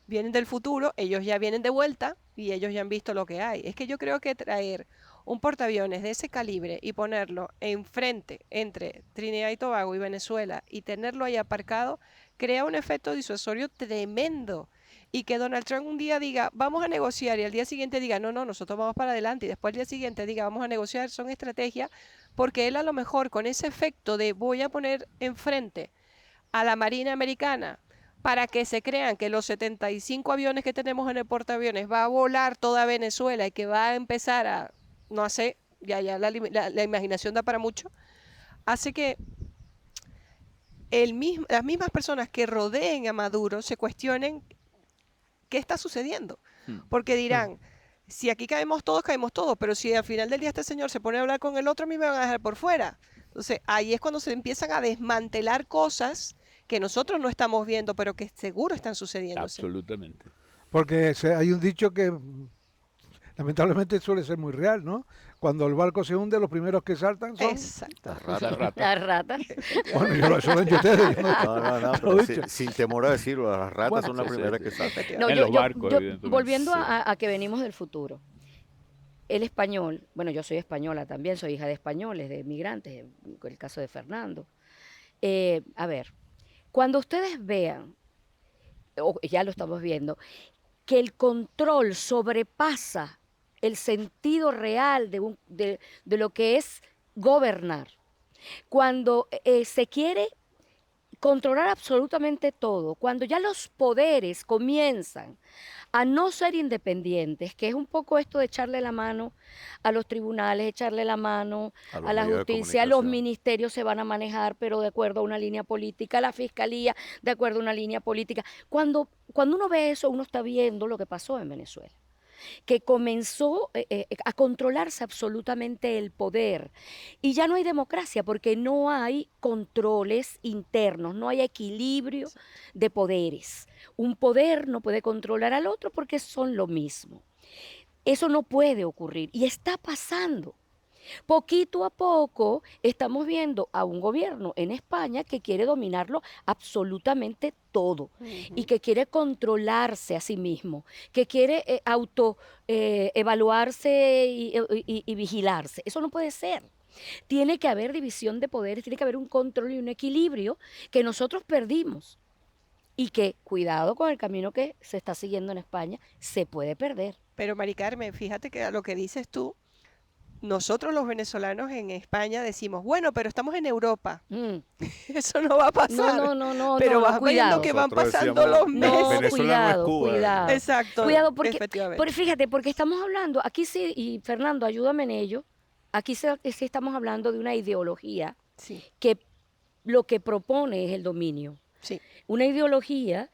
vienen del futuro, ellos ya vienen de vuelta y ellos ya han visto lo que hay. Es que yo creo que traer un portaaviones de ese calibre y ponerlo enfrente entre Trinidad y Tobago y Venezuela y tenerlo ahí aparcado, crea un efecto disuasorio tremendo. Y que Donald Trump un día diga, vamos a negociar, y al día siguiente diga, no, nosotros vamos para adelante, y después al día siguiente diga, vamos a negociar, son estrategias, porque él a lo mejor con ese efecto de voy a poner enfrente a la Marina Americana para que se crean que los 75 aviones que tenemos en el portaaviones va a volar toda Venezuela y que va a empezar a, no sé, ya la imaginación da para mucho, hace que las mismas personas que rodeen a Maduro se cuestionen qué está sucediendo. Porque dirán, si aquí caemos todos, pero si al final del día este señor se pone a hablar con el otro, a mí me van a dejar por fuera. Entonces, ahí es cuando se empiezan a desmantelar cosas que nosotros no estamos viendo, pero que seguro están sucediendo. Absolutamente. Porque hay un dicho que lamentablemente suele ser muy real, ¿no? Cuando el barco se hunde, los primeros que saltan son las ratas. Bueno, eso lo han dicho ustedes. No, pero sin temor a decirlo, las ratas son las primeras que saltan. No, en los barcos, evidentemente. Volviendo a que venimos del futuro. El español, bueno, yo soy española también, soy hija de españoles, de migrantes, el caso de Fernando. A ver, cuando ustedes vean, o ya lo estamos viendo, que el control sobrepasa el sentido real de lo que es gobernar, cuando se quiere controlar absolutamente todo, cuando ya los poderes comienzan a no ser independientes, que es un poco esto de echarle la mano a los tribunales, echarle la mano a la justicia, los ministerios se van a manejar, pero de acuerdo a una línea política, la fiscalía de acuerdo a una línea política. Cuando uno ve eso, uno está viendo lo que pasó en Venezuela, que comenzó a controlarse absolutamente el poder. Y ya no hay democracia porque no hay controles internos, no hay equilibrio de poderes. Un poder no puede controlar al otro porque son lo mismo. Eso no puede ocurrir y está pasando. Poquito a poco estamos viendo a un gobierno en España que quiere dominarlo absolutamente todo y que quiere controlarse a sí mismo, que quiere evaluarse y vigilarse. Eso no puede ser. Tiene que haber división de poderes, tiene que haber un control y un equilibrio que nosotros perdimos y que, cuidado con el camino que se está siguiendo en España, se puede perder. Pero Mari Carmen, fíjate que a lo que dices tú, nosotros los venezolanos en España decimos, bueno, pero estamos en Europa. Mm. Eso no va a pasar. No, pero vas viendo cuidado. que van Nosotros pasando decíamos, los meses. No, Venezuela no es cuidado, Cuba. cuidado. Exacto. Cuidado porque efectivamente. fíjate, porque estamos hablando, aquí sí, y Fernando, ayúdame en ello, aquí sí estamos hablando de una ideología Sí, que lo que propone es el dominio. sí. Una ideología,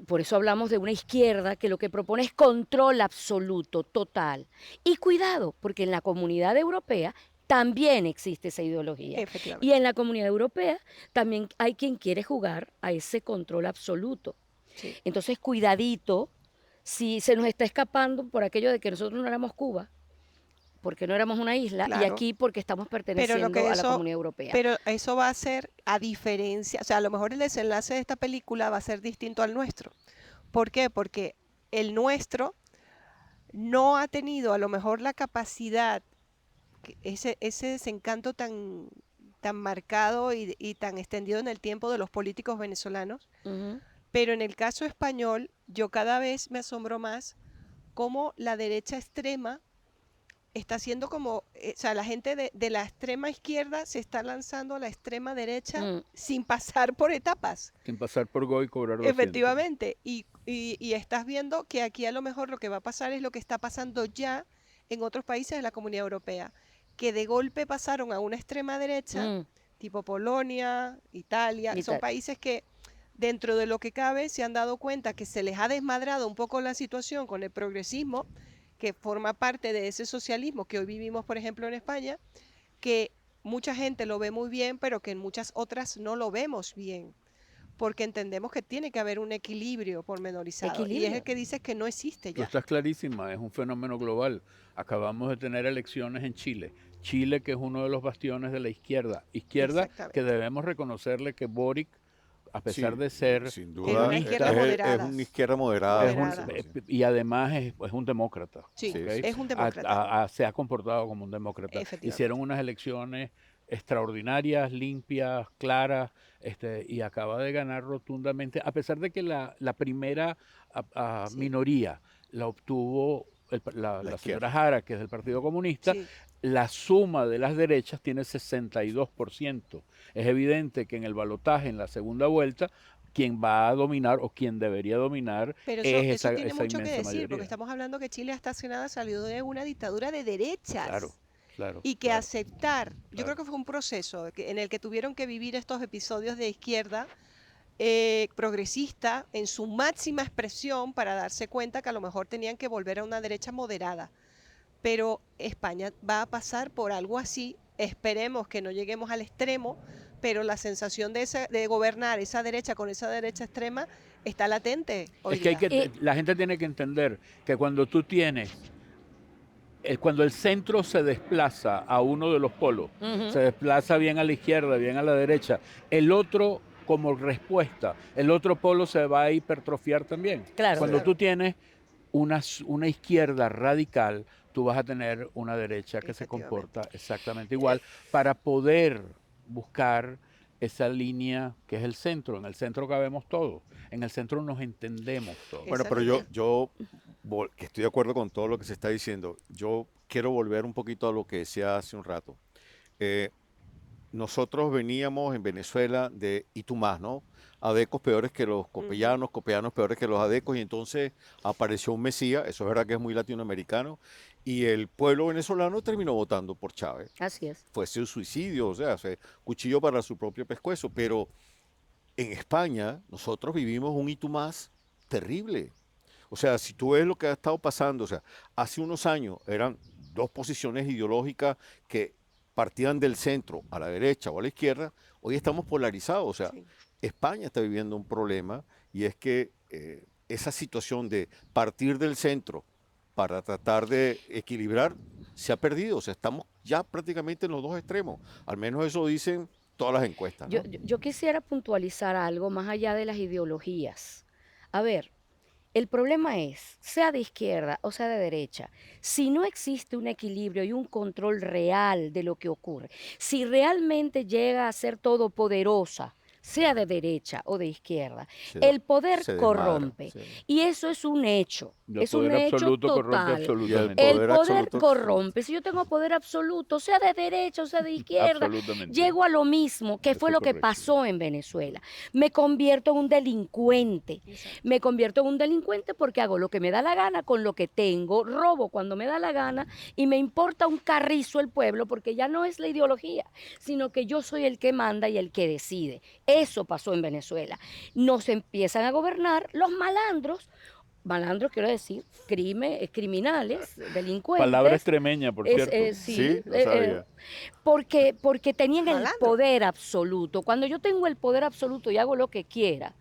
por eso hablamos de una izquierda que lo que propone es control absoluto, total. Y cuidado, porque en la comunidad europea también existe esa ideología. Efectivamente. Y en la comunidad europea también hay quien quiere jugar a ese control absoluto. Sí. Entonces, cuidadito, si se nos está escapando por aquello de que nosotros no éramos Cuba, porque no éramos una isla, y Claro. aquí porque estamos Pero perteneciendo lo que a la eso, comunidad europea. pero eso va a ser a diferencia, o sea, a lo mejor el desenlace de esta película va a ser distinto al nuestro. ¿Por qué? Porque el nuestro no ha tenido a lo mejor la capacidad, ese desencanto tan marcado y tan extendido en el tiempo de los políticos venezolanos, Ujú. pero en el caso español yo cada vez me asombro más cómo la derecha extrema está haciendo como, o sea, la gente de la extrema izquierda se está lanzando a la extrema derecha Mm. sin pasar por etapas. Sin pasar por Go y cobrar 200. Efectivamente, y estás viendo que aquí a lo mejor lo que va a pasar es lo que está pasando ya en otros países de la Comunidad Europea, que de golpe pasaron a una extrema derecha, Mm. tipo Polonia, Italia, son países que dentro de lo que cabe se han dado cuenta que se les ha desmadrado un poco la situación con el progresismo, que forma parte de ese socialismo que hoy vivimos, por ejemplo, en España, que mucha gente lo ve muy bien, pero que en muchas otras no lo vemos bien, porque entendemos que tiene que haber un equilibrio pormenorizado. Y es Equilibrio. el que dices que no existe Tú ya. estás clarísima, es un fenómeno global. Acabamos de tener elecciones en Chile. Chile, que es uno de los bastiones de la izquierda Exactamente. que debemos reconocerle que Boric, a pesar Sí, de ser sin Es duda, una izquierda es moderada. una izquierda moderada. es un- Moderada. y además es un demócrata. Sí, Sí, ¿ok? es un demócrata. Se ha comportado como un demócrata. Efectivamente. Hicieron unas elecciones extraordinarias, limpias, claras, y acaba de ganar rotundamente, a pesar de que la primera Sí. minoría la obtuvo la izquierda. señora Jara, que es del Partido Comunista. Sí. La suma de las derechas tiene 62%. Es evidente que en el balotaje, en la segunda vuelta, quien va a dominar o quien debería dominar Pero es eso esa tiene mucho que inmensa decir, mayoría. porque estamos hablando que Chile hasta hace nada salió de una dictadura de derechas. Claro, claro. Y que claro. aceptar, yo claro. creo que fue un proceso en el que tuvieron que vivir estos episodios de izquierda progresista en su máxima expresión para darse cuenta que a lo mejor tenían que volver a una derecha moderada. Pero España va a pasar por algo así, esperemos que no lleguemos al extremo, pero la sensación de gobernar esa derecha con esa derecha extrema está latente hoy Es que, día. la gente tiene que entender que cuando tú tienes, cuando el centro se desplaza a uno de los polos, Ujú. se desplaza bien a la izquierda, bien a la derecha, el otro, como respuesta, el otro polo se va a hipertrofiar también. Claro. Cuando Claro. tú tienes una izquierda radical, tú vas a tener una derecha que se Efectivamente. comporta exactamente igual para poder buscar esa línea que es el centro. En el centro cabemos todos, en el centro nos entendemos todos. Bueno, pero que estoy de acuerdo con todo lo que se está diciendo. Yo quiero volver un poquito a lo que decía hace un rato. Nosotros veníamos en Venezuela y tú más, ¿no? Adecos peores que los copellanos, copellanos peores que los adecos, y entonces apareció un Mesías, eso es verdad que es muy latinoamericano, y el pueblo venezolano terminó votando por Chávez. Así es. Fue su suicidio, o sea, cuchillo para su propio pescuezo, pero en España nosotros vivimos un y tú más terrible. O sea, si tú ves lo que ha estado pasando, o sea, hace unos años eran dos posiciones ideológicas que partían del centro a la derecha o a la izquierda, hoy estamos polarizados, o sea, Sí. España está viviendo un problema y es que esa situación de partir del centro para tratar de equilibrar se ha perdido, o sea, estamos ya prácticamente en los dos extremos, al menos eso dicen todas las encuestas, ¿no? Yo quisiera puntualizar algo más allá de las ideologías. A ver, el problema es, sea de izquierda o sea de derecha, si no existe un equilibrio y un control real de lo que ocurre, si realmente llega a ser todopoderosa, sea de derecha o de izquierda, Se- el poder se desmadra, corrompe. sí. Y eso es un hecho. El Es un poder hecho absoluto corrompe total. absolutamente. El Poder poder absoluto, corrompe. Si yo tengo poder absoluto, sea de derecha o sea de izquierda, Absolutamente. llego a lo mismo, que Eso fue es lo que correcto. pasó en Venezuela. Me convierto en un delincuente. Me convierto en un delincuente porque hago lo que me da la gana con lo que tengo, robo cuando me da la gana y me importa un carrizo el pueblo porque ya no es la ideología, sino que yo soy el que manda y el que decide. Eso pasó en Venezuela. Nos empiezan a gobernar los malandros. Malandros, quiero decir, criminales, delincuentes. Palabra extremeña, por cierto. Sí, no sabía. porque tenían el Malandro. poder absoluto. Cuando yo tengo el poder absoluto y hago lo que quiera,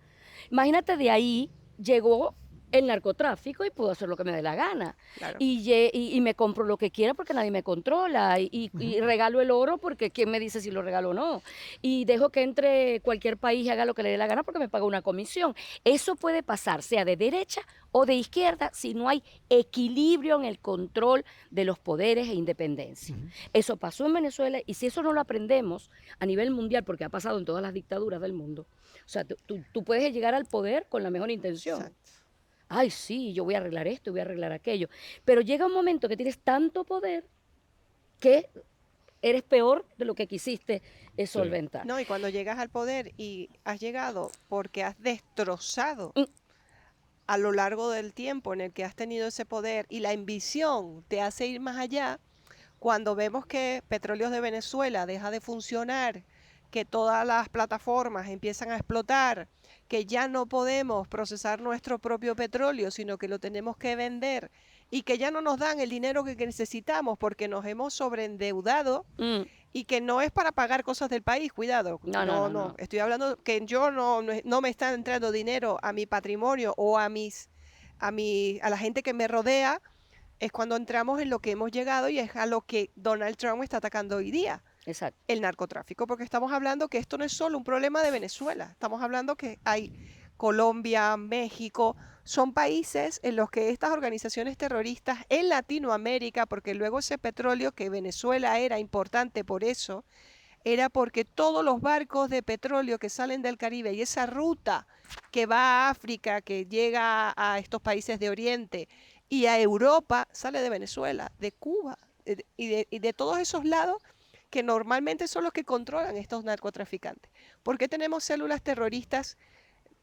imagínate, de ahí llegó el narcotráfico y puedo hacer lo que me dé la gana. Claro. Y me compro lo que quiera porque nadie me controla. Y regalo el oro porque quién me dice si lo regalo o no. Y dejo que entre cualquier país y haga lo que le dé la gana porque me paga una comisión. Eso puede pasar, sea de derecha o de izquierda, si no hay equilibrio en el control de los poderes e independencia. Eso pasó en Venezuela y si eso no lo aprendemos a nivel mundial, porque ha pasado en todas las dictaduras del mundo, o sea, tú puedes llegar al poder con la mejor intención. Exacto. Ay, sí, yo voy a arreglar esto, voy a arreglar aquello. Pero llega un momento que tienes tanto poder que eres peor de lo que quisiste solventar. No, y cuando llegas al poder y has llegado porque has destrozado Mm. a lo largo del tiempo en el que has tenido ese poder y la ambición te hace ir más allá, cuando vemos que Petróleos de Venezuela deja de funcionar, que todas las plataformas empiezan a explotar, que ya no podemos procesar nuestro propio petróleo, sino que lo tenemos que vender y que ya no nos dan el dinero que necesitamos porque nos hemos sobreendeudado Mm, y que no es para pagar cosas del país, cuidado. No. Estoy hablando que yo no me está entrando dinero a mi patrimonio o a la gente que me rodea, es cuando entramos en lo que hemos llegado y es a lo que Donald Trump está atacando hoy día, exacto. el narcotráfico, porque estamos hablando que esto no es solo un problema de Venezuela, estamos hablando que hay Colombia, México, son países en los que estas organizaciones terroristas en Latinoamérica, porque luego ese petróleo que Venezuela era importante por eso, era porque todos los barcos de petróleo que salen del Caribe y esa ruta que va a África, que llega a estos países de Oriente y a Europa, sale de Venezuela, de Cuba y de todos esos lados que normalmente son los que controlan estos narcotraficantes. ¿Por qué tenemos células terroristas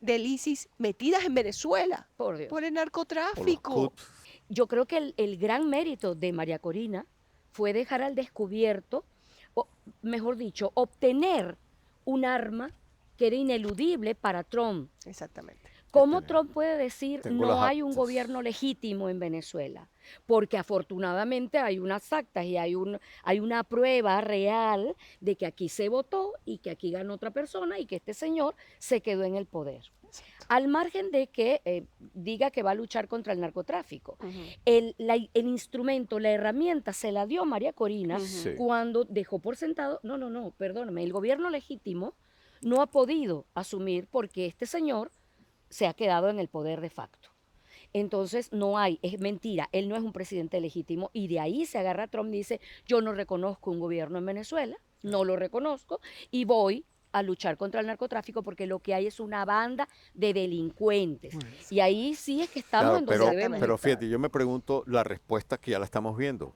del ISIS metidas en Venezuela? Por Dios. Por el Por los narcotráfico. CUT. Yo creo que el gran mérito de María Corina fue dejar al descubierto, o mejor dicho, obtener un arma que era ineludible para Trump. Exactamente. ¿Cómo Trump puede decir Tengo no las hay un actas. gobierno legítimo en Venezuela? Porque afortunadamente hay unas actas y hay una prueba real de que aquí se votó y que aquí ganó otra persona y que este señor se quedó en el poder. Al margen de que diga que va a luchar contra el narcotráfico. Ujú. El instrumento, la herramienta se la dio María Corina Ujú. Sí. cuando dejó por sentado, no, perdóname, el gobierno legítimo no ha podido asumir porque este señor se ha quedado en el poder de facto. Entonces no hay, es mentira, él no es un presidente legítimo y de ahí se agarra Trump y dice, yo no reconozco un gobierno en Venezuela, no lo reconozco y voy a luchar contra el narcotráfico porque lo que hay es una banda de delincuentes. Y ahí sí es que estamos Claro, en donde debemos pero estar. fíjate, yo me pregunto la respuesta que ya la estamos viendo.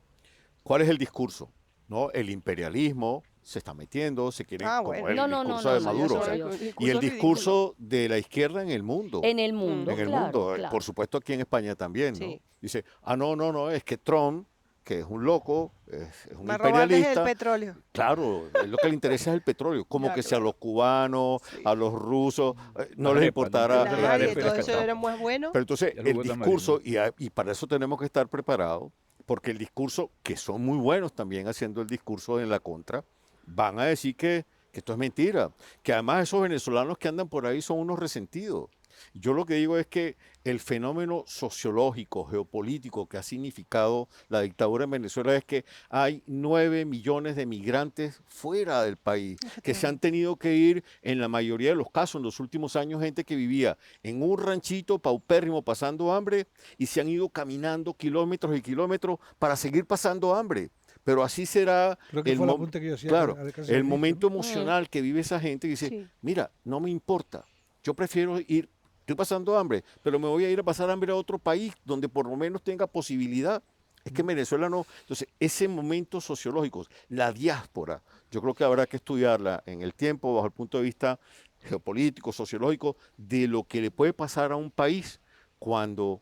¿Cuál es el discurso? ¿No? El imperialismo se está metiendo, se quieren, Ah, como bueno. el No, discurso de no, Maduro. eso o sea, yo- y el discurso de la izquierda en el mundo. En el mundo, En el claro, mundo, claro. por supuesto aquí en España también, ¿no? Sí. Dice, no, es que Trump, que es un loco, es un Me robaste el imperialista. petróleo. Claro, lo que le interesa es el petróleo, como Ya, que si a claro. los cubanos, Sí. a los rusos, no La les arepa, importara. no, Nadie, arepa y todo la eso cachapa. era muy bueno. Pero entonces Ya lo el botan discurso, y para eso tenemos que estar preparados, porque el discurso, que son muy buenos también haciendo el discurso en la contra, van a decir que esto es mentira, que además esos venezolanos que andan por ahí son unos resentidos. Yo lo que digo es que el fenómeno sociológico, geopolítico que ha significado la dictadura en Venezuela es que hay 9 millones de migrantes fuera del país, que se han tenido que ir en la mayoría de los casos en los últimos años, gente que vivía en un ranchito paupérrimo pasando hambre y se han ido caminando kilómetros y kilómetros para seguir pasando hambre. Pero así será Creo que el, fue el mo- apunte que yo hacía claro, al caso el del momento vídeo. emocional que vive esa gente y dice, Sí. mira, no me importa, yo prefiero ir, estoy pasando hambre, pero me voy a ir a pasar hambre a otro país donde por lo menos tenga posibilidad. Es que en Venezuela no. Entonces, ese momento sociológico, la diáspora, yo creo que habrá que estudiarla en el tiempo bajo el punto de vista geopolítico, sociológico, de lo que le puede pasar a un país cuando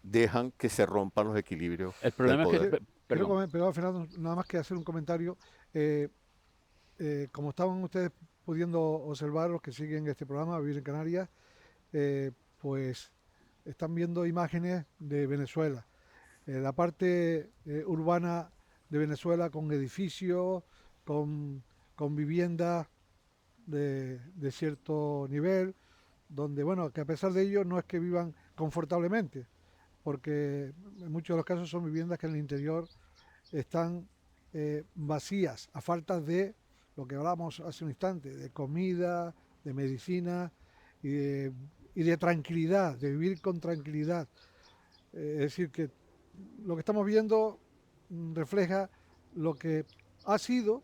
dejan que se rompan los equilibrios El problema del es que, poder. Quiero, perdón, Fernando, nada más que hacer un comentario. Como estaban ustedes pudiendo observar, los que siguen este programa, Vivir en Canarias, pues están viendo imágenes de Venezuela. La parte urbana de Venezuela con edificios, con viviendas de cierto nivel, donde, bueno, que a pesar de ello no es que vivan confortablemente, porque en muchos de los casos son viviendas que en el interior están vacías, a falta de lo que hablábamos hace un instante, de comida, de medicina y de tranquilidad, de vivir con tranquilidad. Es decir, que lo que estamos viendo refleja lo que ha sido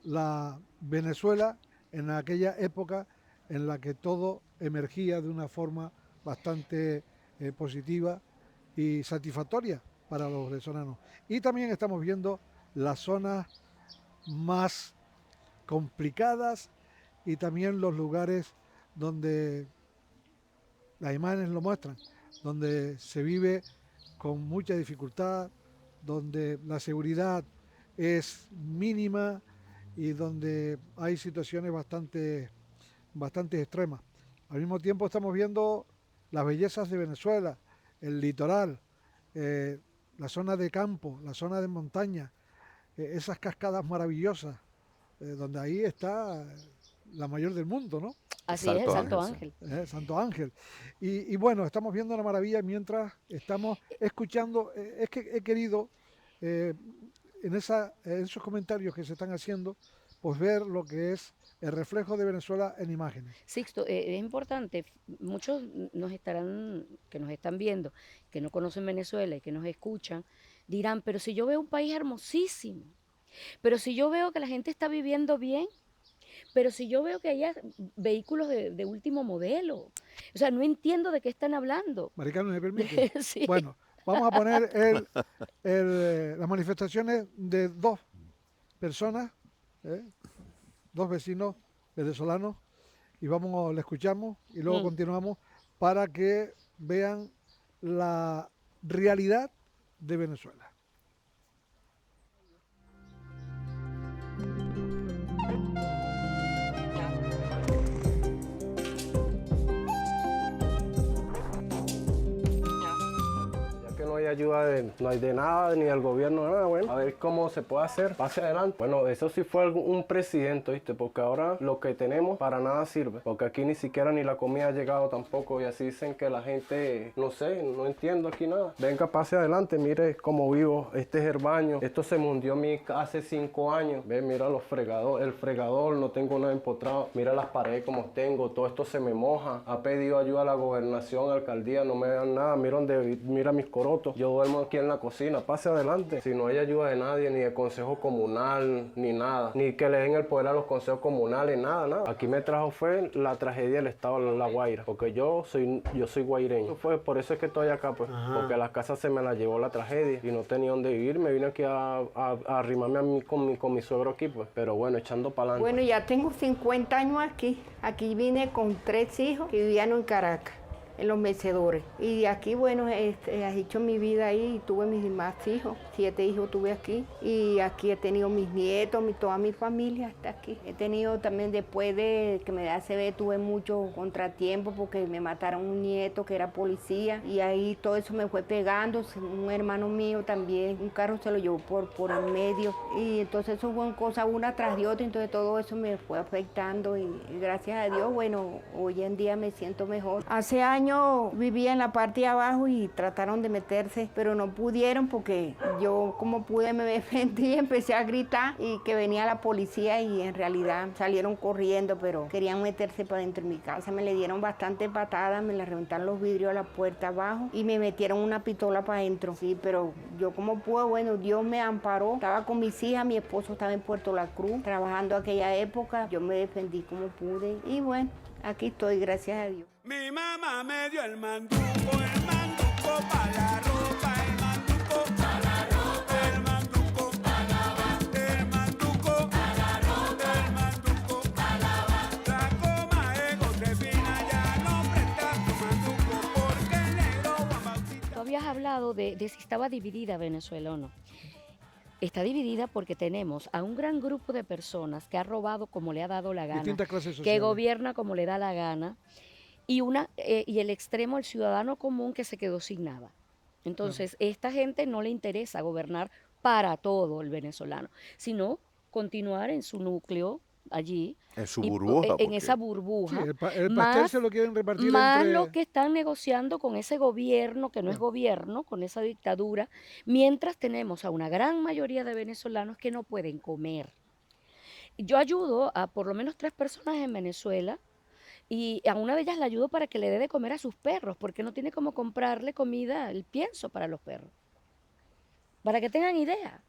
la Venezuela en aquella época en la que todo emergía de una forma bastante positiva y satisfactoria para los venezolanos. Y también estamos viendo las zonas más complicadas y también los lugares donde las imágenes lo muestran, donde se vive con mucha dificultad, donde la seguridad es mínima y donde hay situaciones bastante extremas. Al mismo tiempo estamos viendo las bellezas de Venezuela, el litoral, la zona de campo, la zona de montaña, esas cascadas maravillosas, donde ahí está la mayor del mundo, ¿no? Así es, el Santo Ángel, Ángel. Santo Ángel. Y bueno, estamos viendo la maravilla mientras estamos escuchando. Es que he querido, en esos comentarios que se están haciendo, pues ver lo que es el reflejo de Venezuela en imágenes. Sixto, es importante, muchos que nos están viendo, que no conocen Venezuela y que nos escuchan, dirán, pero si yo veo un país hermosísimo, pero si yo veo que la gente está viviendo bien, pero si yo veo que hay vehículos de último modelo, o sea, no entiendo de qué están hablando. Maricano, ¿me permite? Sí. Bueno, vamos a poner las manifestaciones de dos personas, dos vecinos venezolanos, y le escuchamos y luego continuamos para que vean la realidad de Venezuela. No hay ayuda no hay de nada, ni del gobierno, nada, bueno, a ver cómo se puede hacer, pase adelante. Bueno, eso sí fue un presidente, ¿viste? Porque ahora lo que tenemos para nada sirve, porque aquí ni siquiera ni la comida ha llegado tampoco, y así dicen que la gente, no sé, no entiendo aquí nada. Venga, pase adelante, mire cómo vivo, este es el baño, esto se me hundió hace 5 años, ve, mira el fregador, no tengo nada empotrado, mira las paredes como tengo, todo esto se me moja, ha pedido ayuda a la gobernación, alcaldía, no me dan nada, mira mis corotos. Yo duermo aquí en la cocina, pase adelante. Si no hay ayuda de nadie, ni del consejo comunal, ni nada, ni que le den el poder a los consejos comunales, nada. Aquí me trajo fue la tragedia del estado de La Guaira, porque yo soy guaireño. Por eso es que estoy acá, pues, porque la casa se me la llevó la tragedia y no tenía dónde vivir. Me vine aquí a arrimarme con mi suegro aquí, pues, pero bueno, echando para adelante. Bueno, ya tengo 50 años aquí. Aquí vine con 3 hijos que vivían en Caracas, en los mecedores. Y de aquí, bueno, he hecho mi vida ahí, tuve mis más hijos, 7 hijos tuve aquí. Y aquí he tenido mis nietos, toda mi familia está aquí. He tenido también, después de que me da ACV, tuve mucho contratiempo porque me mataron un nieto que era policía. Y ahí todo eso me fue pegando. Un hermano mío también, un carro se lo llevó por el medio. Y entonces eso fue cosa una tras de otra, entonces todo eso me fue afectando. Y gracias a Dios, bueno, hoy en día me siento mejor. Hace años años vivía en la parte de abajo y trataron de meterse, pero no pudieron porque yo como pude me defendí, empecé a gritar y que venía la policía y en realidad salieron corriendo, pero querían meterse para dentro de mi casa. Me le dieron bastante patadas, me le reventaron los vidrios a la puerta abajo y me metieron una pistola para adentro. Sí, pero yo como pude, bueno, Dios me amparó. Estaba con mis hijas, mi esposo estaba en Puerto La Cruz, trabajando aquella época. Yo me defendí como pude y bueno, aquí estoy, gracias a Dios. Mi mamá me dio el manduco para la ropa, el manduco para la ropa, el manduco para lavar, el manduco para la ropa, el manduco para lavar. La coma Josefina ya no presta su manduco porque el negro Guamaucita. Tú habías hablado de si estaba dividida Venezuela o no. Está dividida porque tenemos a un gran grupo de personas que ha robado como le ha dado la gana, Distintas clases que sociales. gobierna como le da la gana, y el extremo, el ciudadano común que se quedó sin nada. Entonces, esta gente no le interesa gobernar para todo el venezolano, sino continuar en su núcleo allí. En su y, burbuja. en porque- esa burbuja. Sí, el pastel más se lo quieren repartir más entre... lo que están negociando con ese gobierno, que no es gobierno, con esa dictadura, mientras tenemos a una gran mayoría de venezolanos que no pueden comer. Yo ayudo a por lo menos 3 personas en Venezuela y a una de ellas la ayudo para que le dé de comer a sus perros, porque no tiene cómo comprarle comida, el pienso para los perros. Para que tengan idea.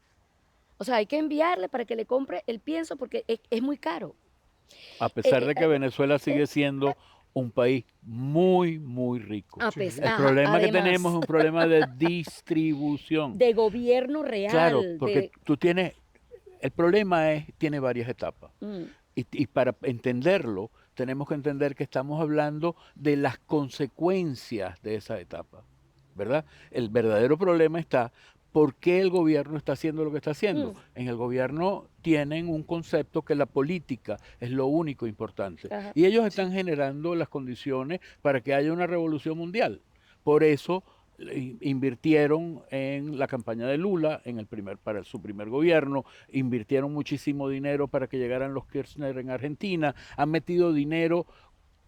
O sea, hay que enviarle para que le compre el pienso porque es muy caro. A pesar de que Venezuela sigue siendo un país muy, muy rico. El problema que tenemos es un problema de distribución. De gobierno real. Claro, porque tú tienes, el problema tiene varias etapas. Y para entenderlo, tenemos que entender que estamos hablando de las consecuencias de esa etapa, ¿verdad? El verdadero problema está, ¿por qué el gobierno está haciendo lo que está haciendo? En el gobierno tienen un concepto que la política es lo único importante. Ajá. Y ellos están generando las condiciones para que haya una revolución mundial. Por eso invirtieron en la campaña de Lula para su primer gobierno, invirtieron muchísimo dinero para que llegaran los Kirchner en Argentina, han metido dinero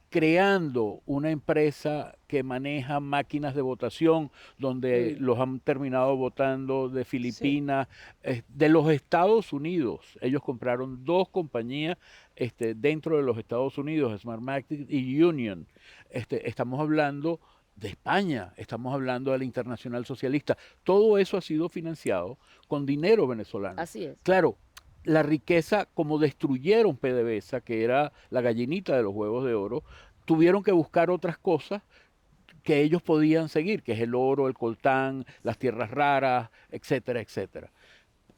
creando una empresa que maneja máquinas de votación, donde los han terminado votando de Filipinas, de los Estados Unidos. Ellos compraron 2 compañías dentro de los Estados Unidos, Smartmatic y Union. Estamos hablando de España, estamos hablando de la Internacional Socialista. Todo eso ha sido financiado con dinero venezolano. Así es. Claro, la riqueza, como destruyeron PDVSA, que era la gallinita de los huevos de oro, tuvieron que buscar otras cosas que ellos podían seguir, que es el oro, el coltán, las tierras raras, etcétera, etcétera.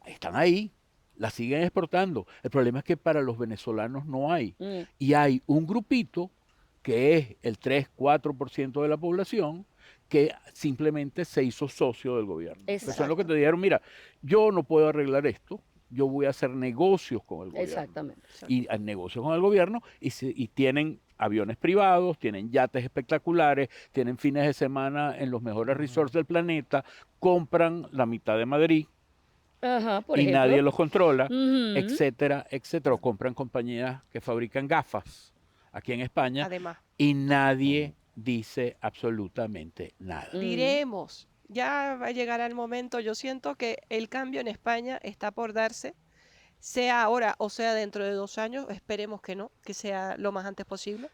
Están ahí, las siguen exportando. El problema es que para los venezolanos no hay. Y hay un grupito que es el 3-4% de la población, que simplemente se hizo socio del gobierno. Eso es lo que te dijeron, mira, yo no puedo arreglar esto, yo voy a hacer negocios con el gobierno. Exactamente. Y negocios con el gobierno y tienen aviones privados, tienen yates espectaculares, tienen fines de semana en los mejores resorts del planeta, compran la mitad de Madrid, Ajá, por y ejemplo. nadie los controla, Ujú. etcétera, etcétera. O compran compañías que fabrican gafas aquí en España Además, y nadie dice absolutamente nada. diremos, ya va a llegar el momento, yo siento que el cambio en España está por darse, sea ahora o sea dentro de 2 años, esperemos que no, que sea lo más antes posible,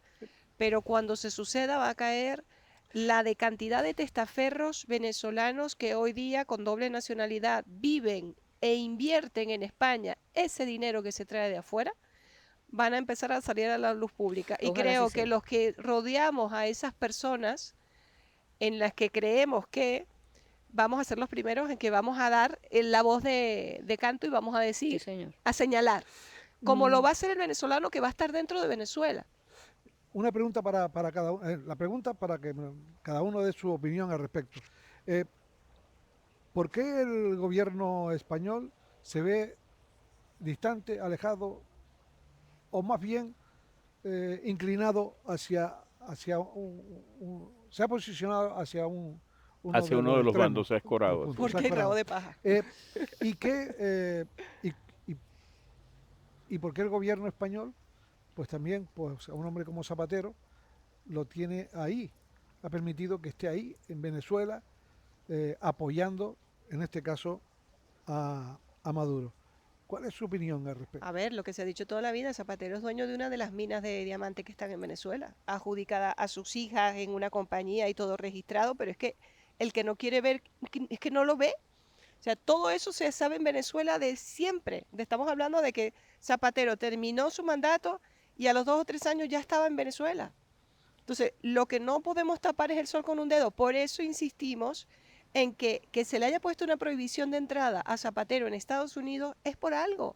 pero cuando se suceda va a caer la de cantidad de testaferros venezolanos que hoy día con doble nacionalidad viven e invierten en España ese dinero que se trae de afuera, van a empezar a salir a la luz pública. Y Ojalá creo así que sea. los que rodeamos a esas personas en las que creemos que vamos a ser los primeros en que vamos a dar la voz de canto y vamos a decir, Sí, señor. a señalar, como lo va a hacer el venezolano que va a estar dentro de Venezuela. Una pregunta para cada uno, la pregunta para que cada uno dé su opinión al respecto. ¿Por qué el gobierno español se ve distante, alejado o más bien inclinado hacia se ha posicionado hacia uno Hacia uno de los bandos escorados. Porque hay rabo de paja. ¿Y por qué el gobierno español, pues también, pues a un hombre como Zapatero, lo tiene ahí, ha permitido que esté ahí en Venezuela apoyando, en este caso, a Maduro. ¿Cuál es su opinión al respecto? A ver, lo que se ha dicho toda la vida, Zapatero es dueño de una de las minas de diamante que están en Venezuela, adjudicada a sus hijas en una compañía y todo registrado, pero es que el que no quiere ver, es que no lo ve. O sea, todo eso se sabe en Venezuela de siempre. Estamos hablando de que Zapatero terminó su mandato y a los 2 o 3 años ya estaba en Venezuela. Entonces, lo que no podemos tapar es el sol con un dedo. Por eso insistimos en que se le haya puesto una prohibición de entrada a Zapatero en Estados Unidos es por algo.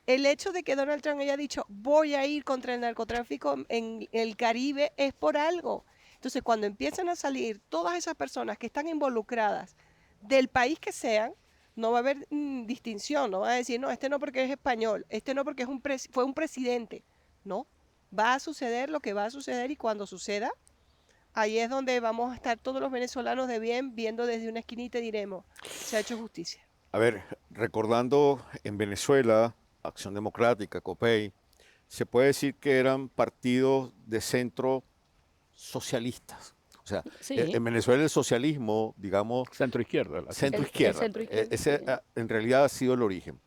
El hecho de que Donald Trump haya dicho voy a ir contra el narcotráfico en el Caribe es por algo. Entonces, cuando empiezan a salir todas esas personas que están involucradas del país que sean, no va a haber distinción, no va a decir, no, este no porque es español, este no porque fue un presidente. No, va a suceder lo que va a suceder y cuando suceda, ahí es donde vamos a estar todos los venezolanos de bien viendo desde una esquinita y diremos, se ha hecho justicia. A ver, recordando en Venezuela, Acción Democrática, COPEI, se puede decir que eran partidos de centro socialistas. O sea, Sí. en Venezuela el socialismo, digamos... Centro-izquierda. Centro-izquierda. centro-izquierda, Ese sí. en realidad ha sido el origen.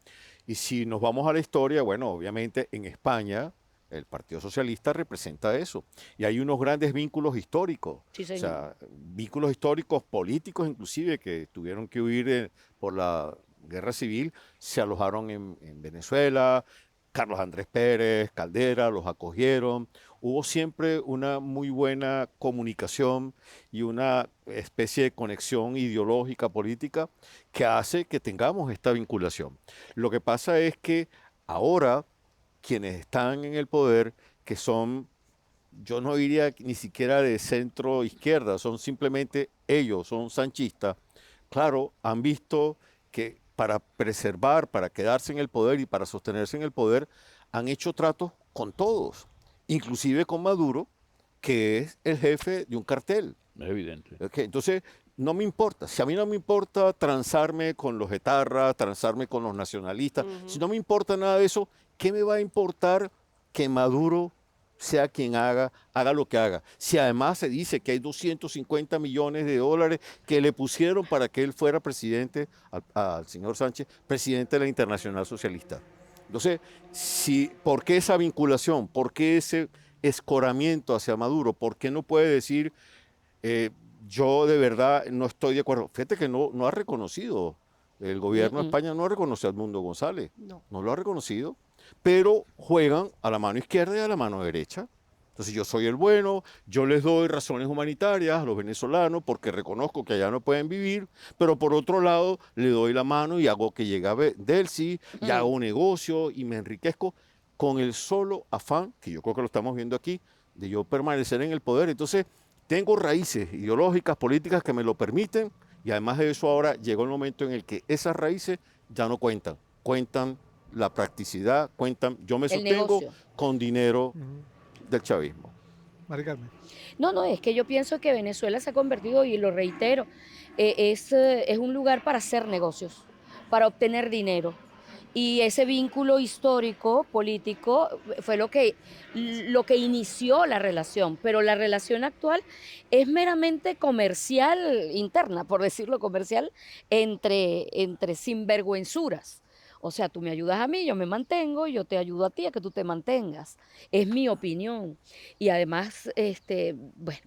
Y si nos vamos a la historia, bueno, obviamente en España el Partido Socialista representa eso. Y hay unos grandes vínculos históricos. Sí, O señor. sea, vínculos históricos, políticos inclusive, que tuvieron que huir por la guerra civil, se alojaron en Venezuela. Carlos Andrés Pérez, Caldera, los acogieron. Hubo siempre una muy buena comunicación y una especie de conexión ideológica, política, que hace que tengamos esta vinculación. Lo que pasa es que ahora quienes están en el poder, que son, yo no diría ni siquiera de centro izquierda, son simplemente ellos, son sanchistas, claro, han visto que para preservar, para quedarse en el poder y para sostenerse en el poder, han hecho tratos con todos, inclusive con Maduro, que es el jefe de un cartel. Es evidente. Okay, entonces, no me importa. Si a mí no me importa transarme con los etarras, transarme con los nacionalistas, si no me importa nada de eso, ¿qué me va a importar que Maduro sea quien haga lo que haga? Si además se dice que hay 250 millones de dólares que le pusieron para que él fuera presidente, al señor Sánchez, presidente de la Internacional Socialista. Entonces, ¿por qué esa vinculación? ¿Por qué ese escoramiento hacia Maduro? ¿Por qué no puede decir, yo de verdad no estoy de acuerdo? Fíjate que no ha reconocido, el gobierno de España no reconoce a Edmundo González, no lo ha reconocido, pero juegan a la mano izquierda y a la mano derecha. Entonces yo soy el bueno, yo les doy razones humanitarias a los venezolanos porque reconozco que allá no pueden vivir, pero por otro lado le doy la mano y hago que llegue a Delcy y hago un negocio y me enriquezco con el solo afán, que yo creo que lo estamos viendo aquí, de yo permanecer en el poder. Entonces tengo raíces ideológicas, políticas que me lo permiten y además de eso ahora llegó el momento en el que esas raíces ya no cuentan la practicidad, yo me sostengo con dinero del chavismo. Mari Carmen. No, es que yo pienso que Venezuela se ha convertido, y lo reitero, es un lugar para hacer negocios, para obtener dinero. Y ese vínculo histórico, político, fue lo que inició la relación. Pero la relación actual es meramente comercial interna, por decirlo comercial, entre sinvergüenzuras. O sea, tú me ayudas a mí, yo me mantengo, yo te ayudo a ti a que tú te mantengas. Es mi opinión. Y además, bueno,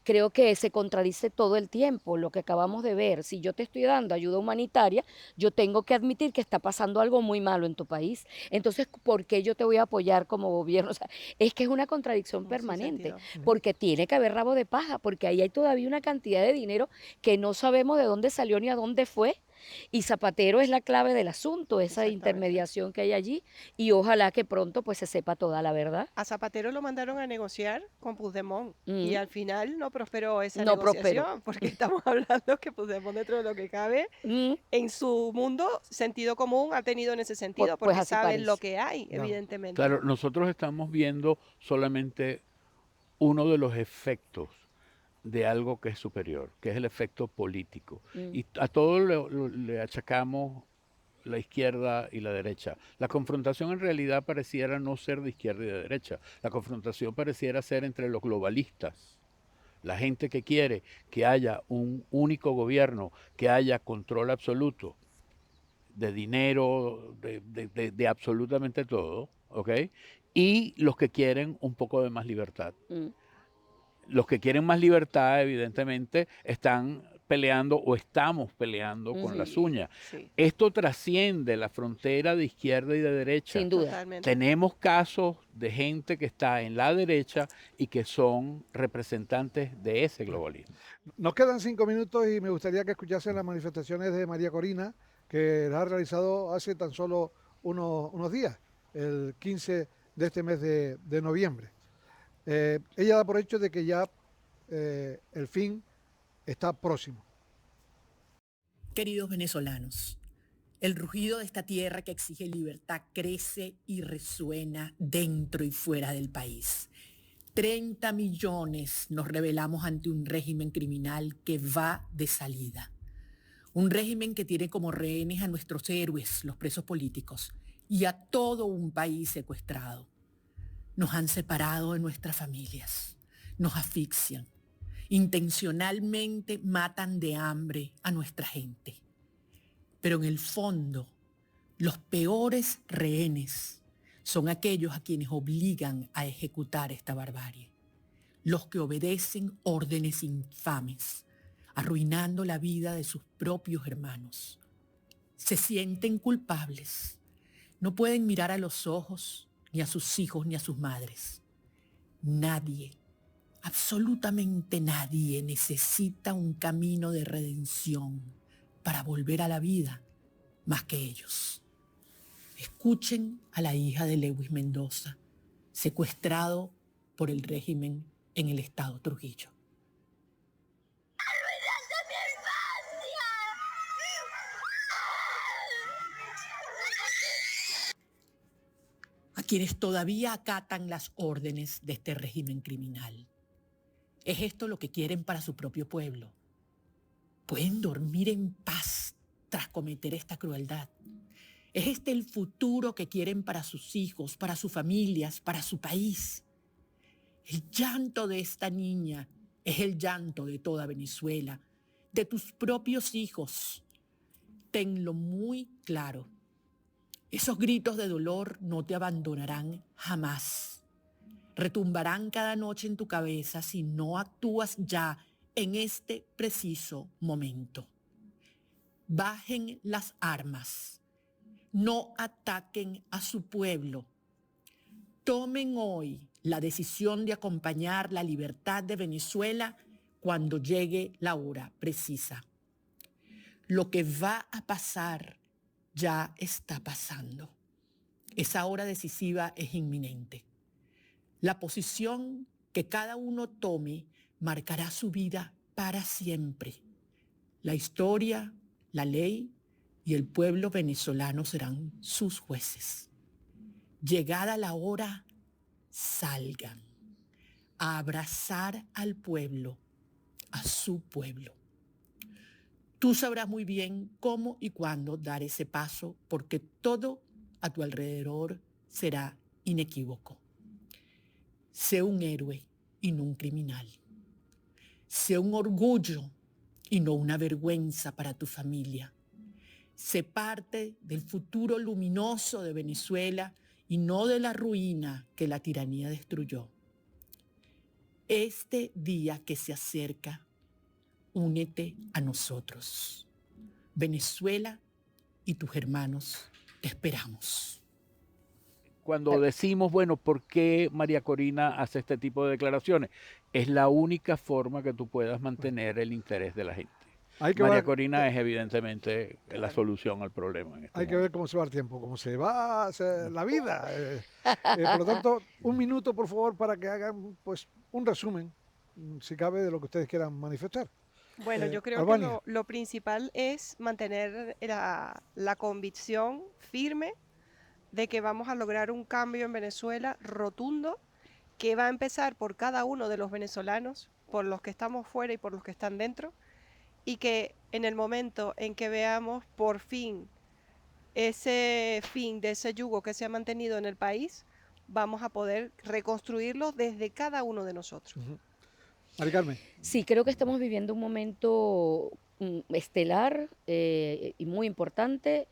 creo que se contradice todo el tiempo lo que acabamos de ver. Si yo te estoy dando ayuda humanitaria, yo tengo que admitir que está pasando algo muy malo en tu país. Entonces, ¿por qué yo te voy a apoyar como gobierno? O sea, es que es una contradicción permanente, porque tiene que haber rabo de paja, porque ahí hay todavía una cantidad de dinero que no sabemos de dónde salió ni a dónde fue. Y Zapatero es la clave del asunto, esa intermediación que hay allí, y ojalá que pronto pues se sepa toda la verdad. A Zapatero lo mandaron a negociar con Puigdemont y al final no prosperó esa No negociación, prosperó. porque estamos hablando que Puigdemont, dentro de lo que cabe, en su mundo, sentido común ha tenido en ese sentido, Pues porque así saben parece. lo que hay, evidentemente. Claro, nosotros estamos viendo solamente uno de los efectos de algo que es superior, que es el efecto político. Y a todo le achacamos la izquierda y la derecha. La confrontación en realidad pareciera no ser de izquierda y de derecha. La confrontación pareciera ser entre los globalistas, la gente que quiere que haya un único gobierno, que haya control absoluto de dinero, de absolutamente todo, ¿ok? Y los que quieren un poco de más libertad. Los que quieren más libertad, evidentemente, están peleando o estamos peleando con las uñas. Sí. Esto trasciende la frontera de izquierda y de derecha. Sin duda. Totalmente. Tenemos casos de gente que está en la derecha y que son representantes de ese globalismo. Nos quedan 5 minutos y me gustaría que escuchasen las manifestaciones de María Corina, que las ha realizado hace tan solo unos días, el 15 de este mes de noviembre. Ella da por hecho de que ya el fin está próximo. Queridos venezolanos, el rugido de esta tierra que exige libertad crece y resuena dentro y fuera del país. 30 millones nos rebelamos ante un régimen criminal que va de salida. Un régimen que tiene como rehenes a nuestros héroes, los presos políticos, y a todo un país secuestrado. Nos han separado de nuestras familias, nos asfixian, intencionalmente matan de hambre a nuestra gente. Pero en el fondo, los peores rehenes son aquellos a quienes obligan a ejecutar esta barbarie, los que obedecen órdenes infames, arruinando la vida de sus propios hermanos. Se sienten culpables, no pueden mirar a los ojos ni a sus hijos ni a sus madres. Nadie, absolutamente nadie necesita un camino de redención para volver a la vida más que ellos. Escuchen a la hija de Lewis Mendoza, secuestrado por el régimen en el estado Trujillo. A quienes todavía acatan las órdenes de este régimen criminal. ¿Es esto lo que quieren para su propio pueblo? ¿Pueden dormir en paz tras cometer esta crueldad? ¿Es este el futuro que quieren para sus hijos, para sus familias, para su país? El llanto de esta niña es el llanto de toda Venezuela, de tus propios hijos. Tenlo muy claro. Esos gritos de dolor no te abandonarán jamás. Retumbarán cada noche en tu cabeza si no actúas ya en este preciso momento. Bajen las armas. No ataquen a su pueblo. Tomen hoy la decisión de acompañar la libertad de Venezuela cuando llegue la hora precisa. Lo que va a pasar ya está pasando. Esa hora decisiva es inminente. La posición que cada uno tome marcará su vida para siempre. La historia, la ley y el pueblo venezolano serán sus jueces. Llegada la hora, salgan a abrazar al pueblo, a su pueblo. Tú sabrás muy bien cómo y cuándo dar ese paso, porque todo a tu alrededor será inequívoco. Sé un héroe y no un criminal. Sé un orgullo y no una vergüenza para tu familia. Sé parte del futuro luminoso de Venezuela y no de la ruina que la tiranía destruyó. Este día que se acerca, únete a nosotros. Venezuela y tus hermanos te esperamos. Cuando decimos, bueno, ¿por qué María Corina hace este tipo de declaraciones? Es la única forma que tú puedas mantener el interés de la gente. María Corina es evidentemente la solución al problema. Hay que ver cómo se va el tiempo, cómo se va la vida. Por lo tanto, un minuto, por favor, para que hagan pues un resumen, si cabe, de lo que ustedes quieran manifestar. Bueno, yo creo Albania. que lo principal es mantener la convicción firme de que vamos a lograr un cambio en Venezuela rotundo, que va a empezar por cada uno de los venezolanos, por los que estamos fuera y por los que están dentro, y que en el momento en que veamos por fin ese fin de ese yugo que se ha mantenido en el país, vamos a poder reconstruirlo desde cada uno de nosotros. Mari Carmen. Sí, creo que estamos viviendo un momento estelar y muy importante,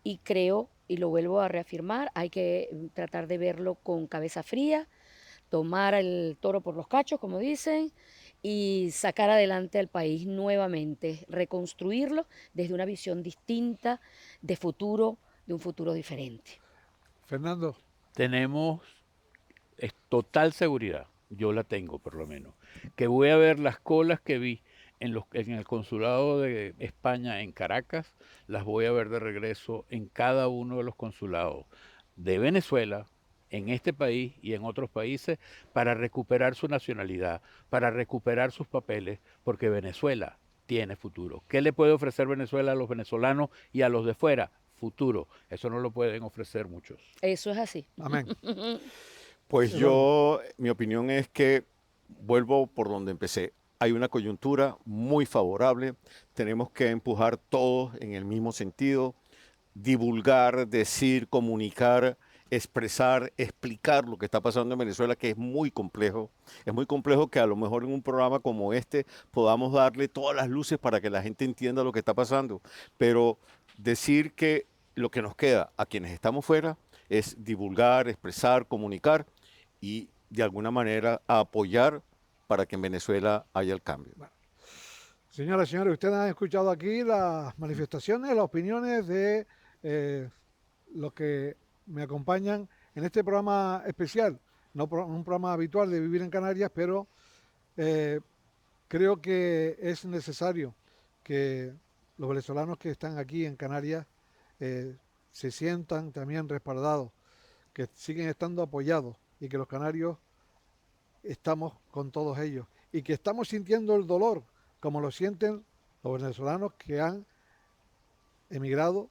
y creo, y lo vuelvo a reafirmar, hay que tratar de verlo con cabeza fría, tomar el toro por los cachos, como dicen, y sacar adelante al país nuevamente, reconstruirlo desde una visión distinta de futuro, de un futuro diferente. Fernando. Tenemos total seguridad, yo la tengo por lo menos, que voy a ver las colas que vi en el consulado de España en Caracas, las voy a ver de regreso en cada uno de los consulados de Venezuela, en este país y en otros países, para recuperar su nacionalidad, para recuperar sus papeles, porque Venezuela tiene futuro. ¿Qué le puede ofrecer Venezuela a los venezolanos y a los de fuera? Futuro. Eso no lo pueden ofrecer muchos. Eso es así. Amén. Pues mi opinión es que vuelvo por donde empecé. Hay una coyuntura muy favorable, tenemos que empujar todos en el mismo sentido, divulgar, decir, comunicar, expresar, explicar lo que está pasando en Venezuela, que es muy complejo. Es muy complejo que a lo mejor en un programa como este podamos darle todas las luces para que la gente entienda lo que está pasando. Pero decir que lo que nos queda a quienes estamos fuera es divulgar, expresar, comunicar y de alguna manera apoyar para que en Venezuela haya el cambio. Bueno. Señoras y señores, ustedes han escuchado aquí las manifestaciones, las opiniones de los que me acompañan en este programa especial, no un programa habitual de Vivir en Canarias, pero creo que es necesario que los venezolanos que están aquí en Canarias se sientan también respaldados, que siguen estando apoyados y que los canarios estamos con todos ellos y que estamos sintiendo el dolor como lo sienten los venezolanos que han emigrado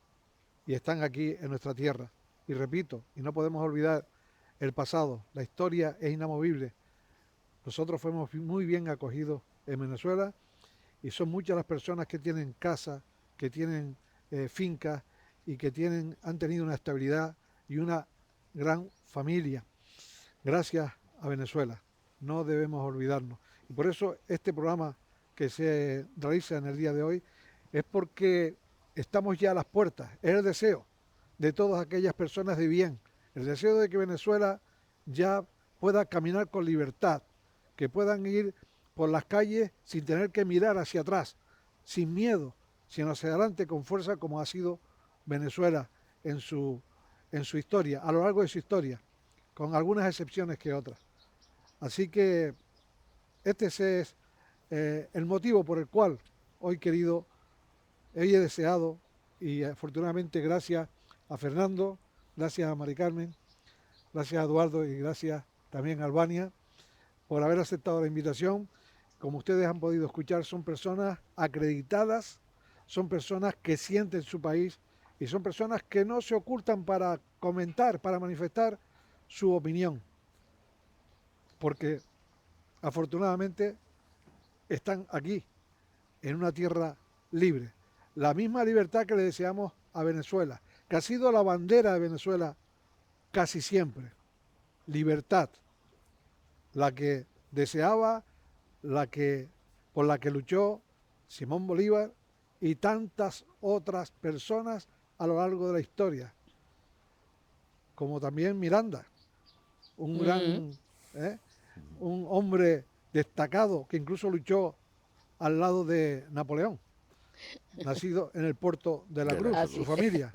y están aquí en nuestra tierra. Y repito, y no podemos olvidar el pasado, la historia es inamovible. Nosotros fuimos muy bien acogidos en Venezuela y son muchas las personas que tienen casa, que tienen fincas y que han tenido una estabilidad y una gran familia. Gracias a Venezuela, no debemos olvidarnos. Y por eso este programa que se realiza en el día de hoy es porque estamos ya a las puertas, es el deseo de todas aquellas personas de bien, el deseo de que Venezuela ya pueda caminar con libertad, que puedan ir por las calles sin tener que mirar hacia atrás, sin miedo, sino hacia adelante con fuerza como ha sido Venezuela en su historia, a lo largo de su historia, con algunas excepciones que otras. Así que este es el motivo por el cual hoy he deseado, y afortunadamente gracias a Fernando, gracias a Mari Carmen, gracias a Eduardo y gracias también a Albania por haber aceptado la invitación. Como ustedes han podido escuchar, son personas acreditadas, son personas que sienten su país y son personas que no se ocultan para comentar, para manifestar su opinión, porque afortunadamente están aquí, en una tierra libre. La misma libertad que le deseamos a Venezuela, que ha sido la bandera de Venezuela casi siempre. Libertad, la que deseaba, por la que luchó Simón Bolívar y tantas otras personas a lo largo de la historia, como también Miranda, un gran, un hombre destacado que incluso luchó al lado de Napoleón, nacido en el puerto de la Cruz, su familia.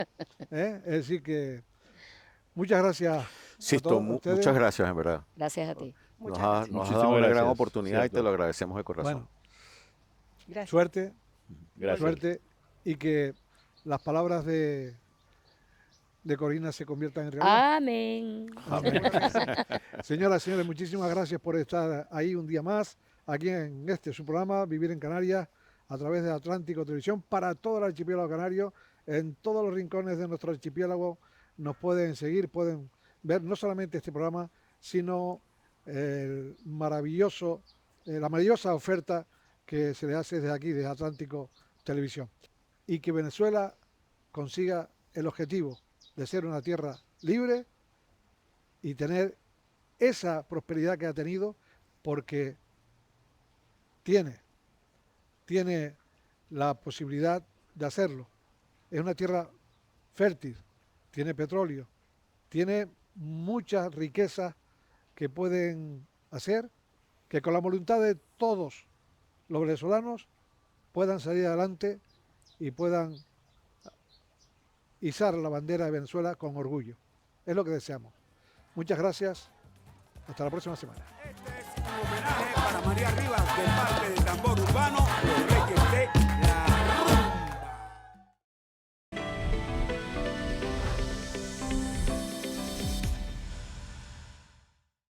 Es decir que muchas gracias. Sisto, muchas gracias, en verdad. Gracias a ti. Nos has dado una gran oportunidad y te lo agradecemos de corazón. Bueno, gracias. Suerte y que las palabras de Corina se conviertan en realidad. Amén. Amén. Señoras y señores, muchísimas gracias por estar ahí un día más, aquí en su programa, Vivir en Canarias, a través de Atlántico Televisión, para todo el archipiélago canario, en todos los rincones de nuestro archipiélago. Nos pueden seguir, pueden ver no solamente este programa, sino la maravillosa oferta que se le hace desde aquí, desde Atlántico Televisión. Y que Venezuela consiga el objetivo de ser una tierra libre y tener esa prosperidad que ha tenido, porque tiene la posibilidad de hacerlo. Es una tierra fértil, tiene petróleo, tiene muchas riquezas que pueden hacer que con la voluntad de todos los venezolanos puedan salir adelante y puedan izar la bandera de Venezuela con orgullo. Es lo que deseamos. Muchas gracias. Hasta la próxima semana. Este es un homenaje para María Rivas del Parque de Tambor Urbano.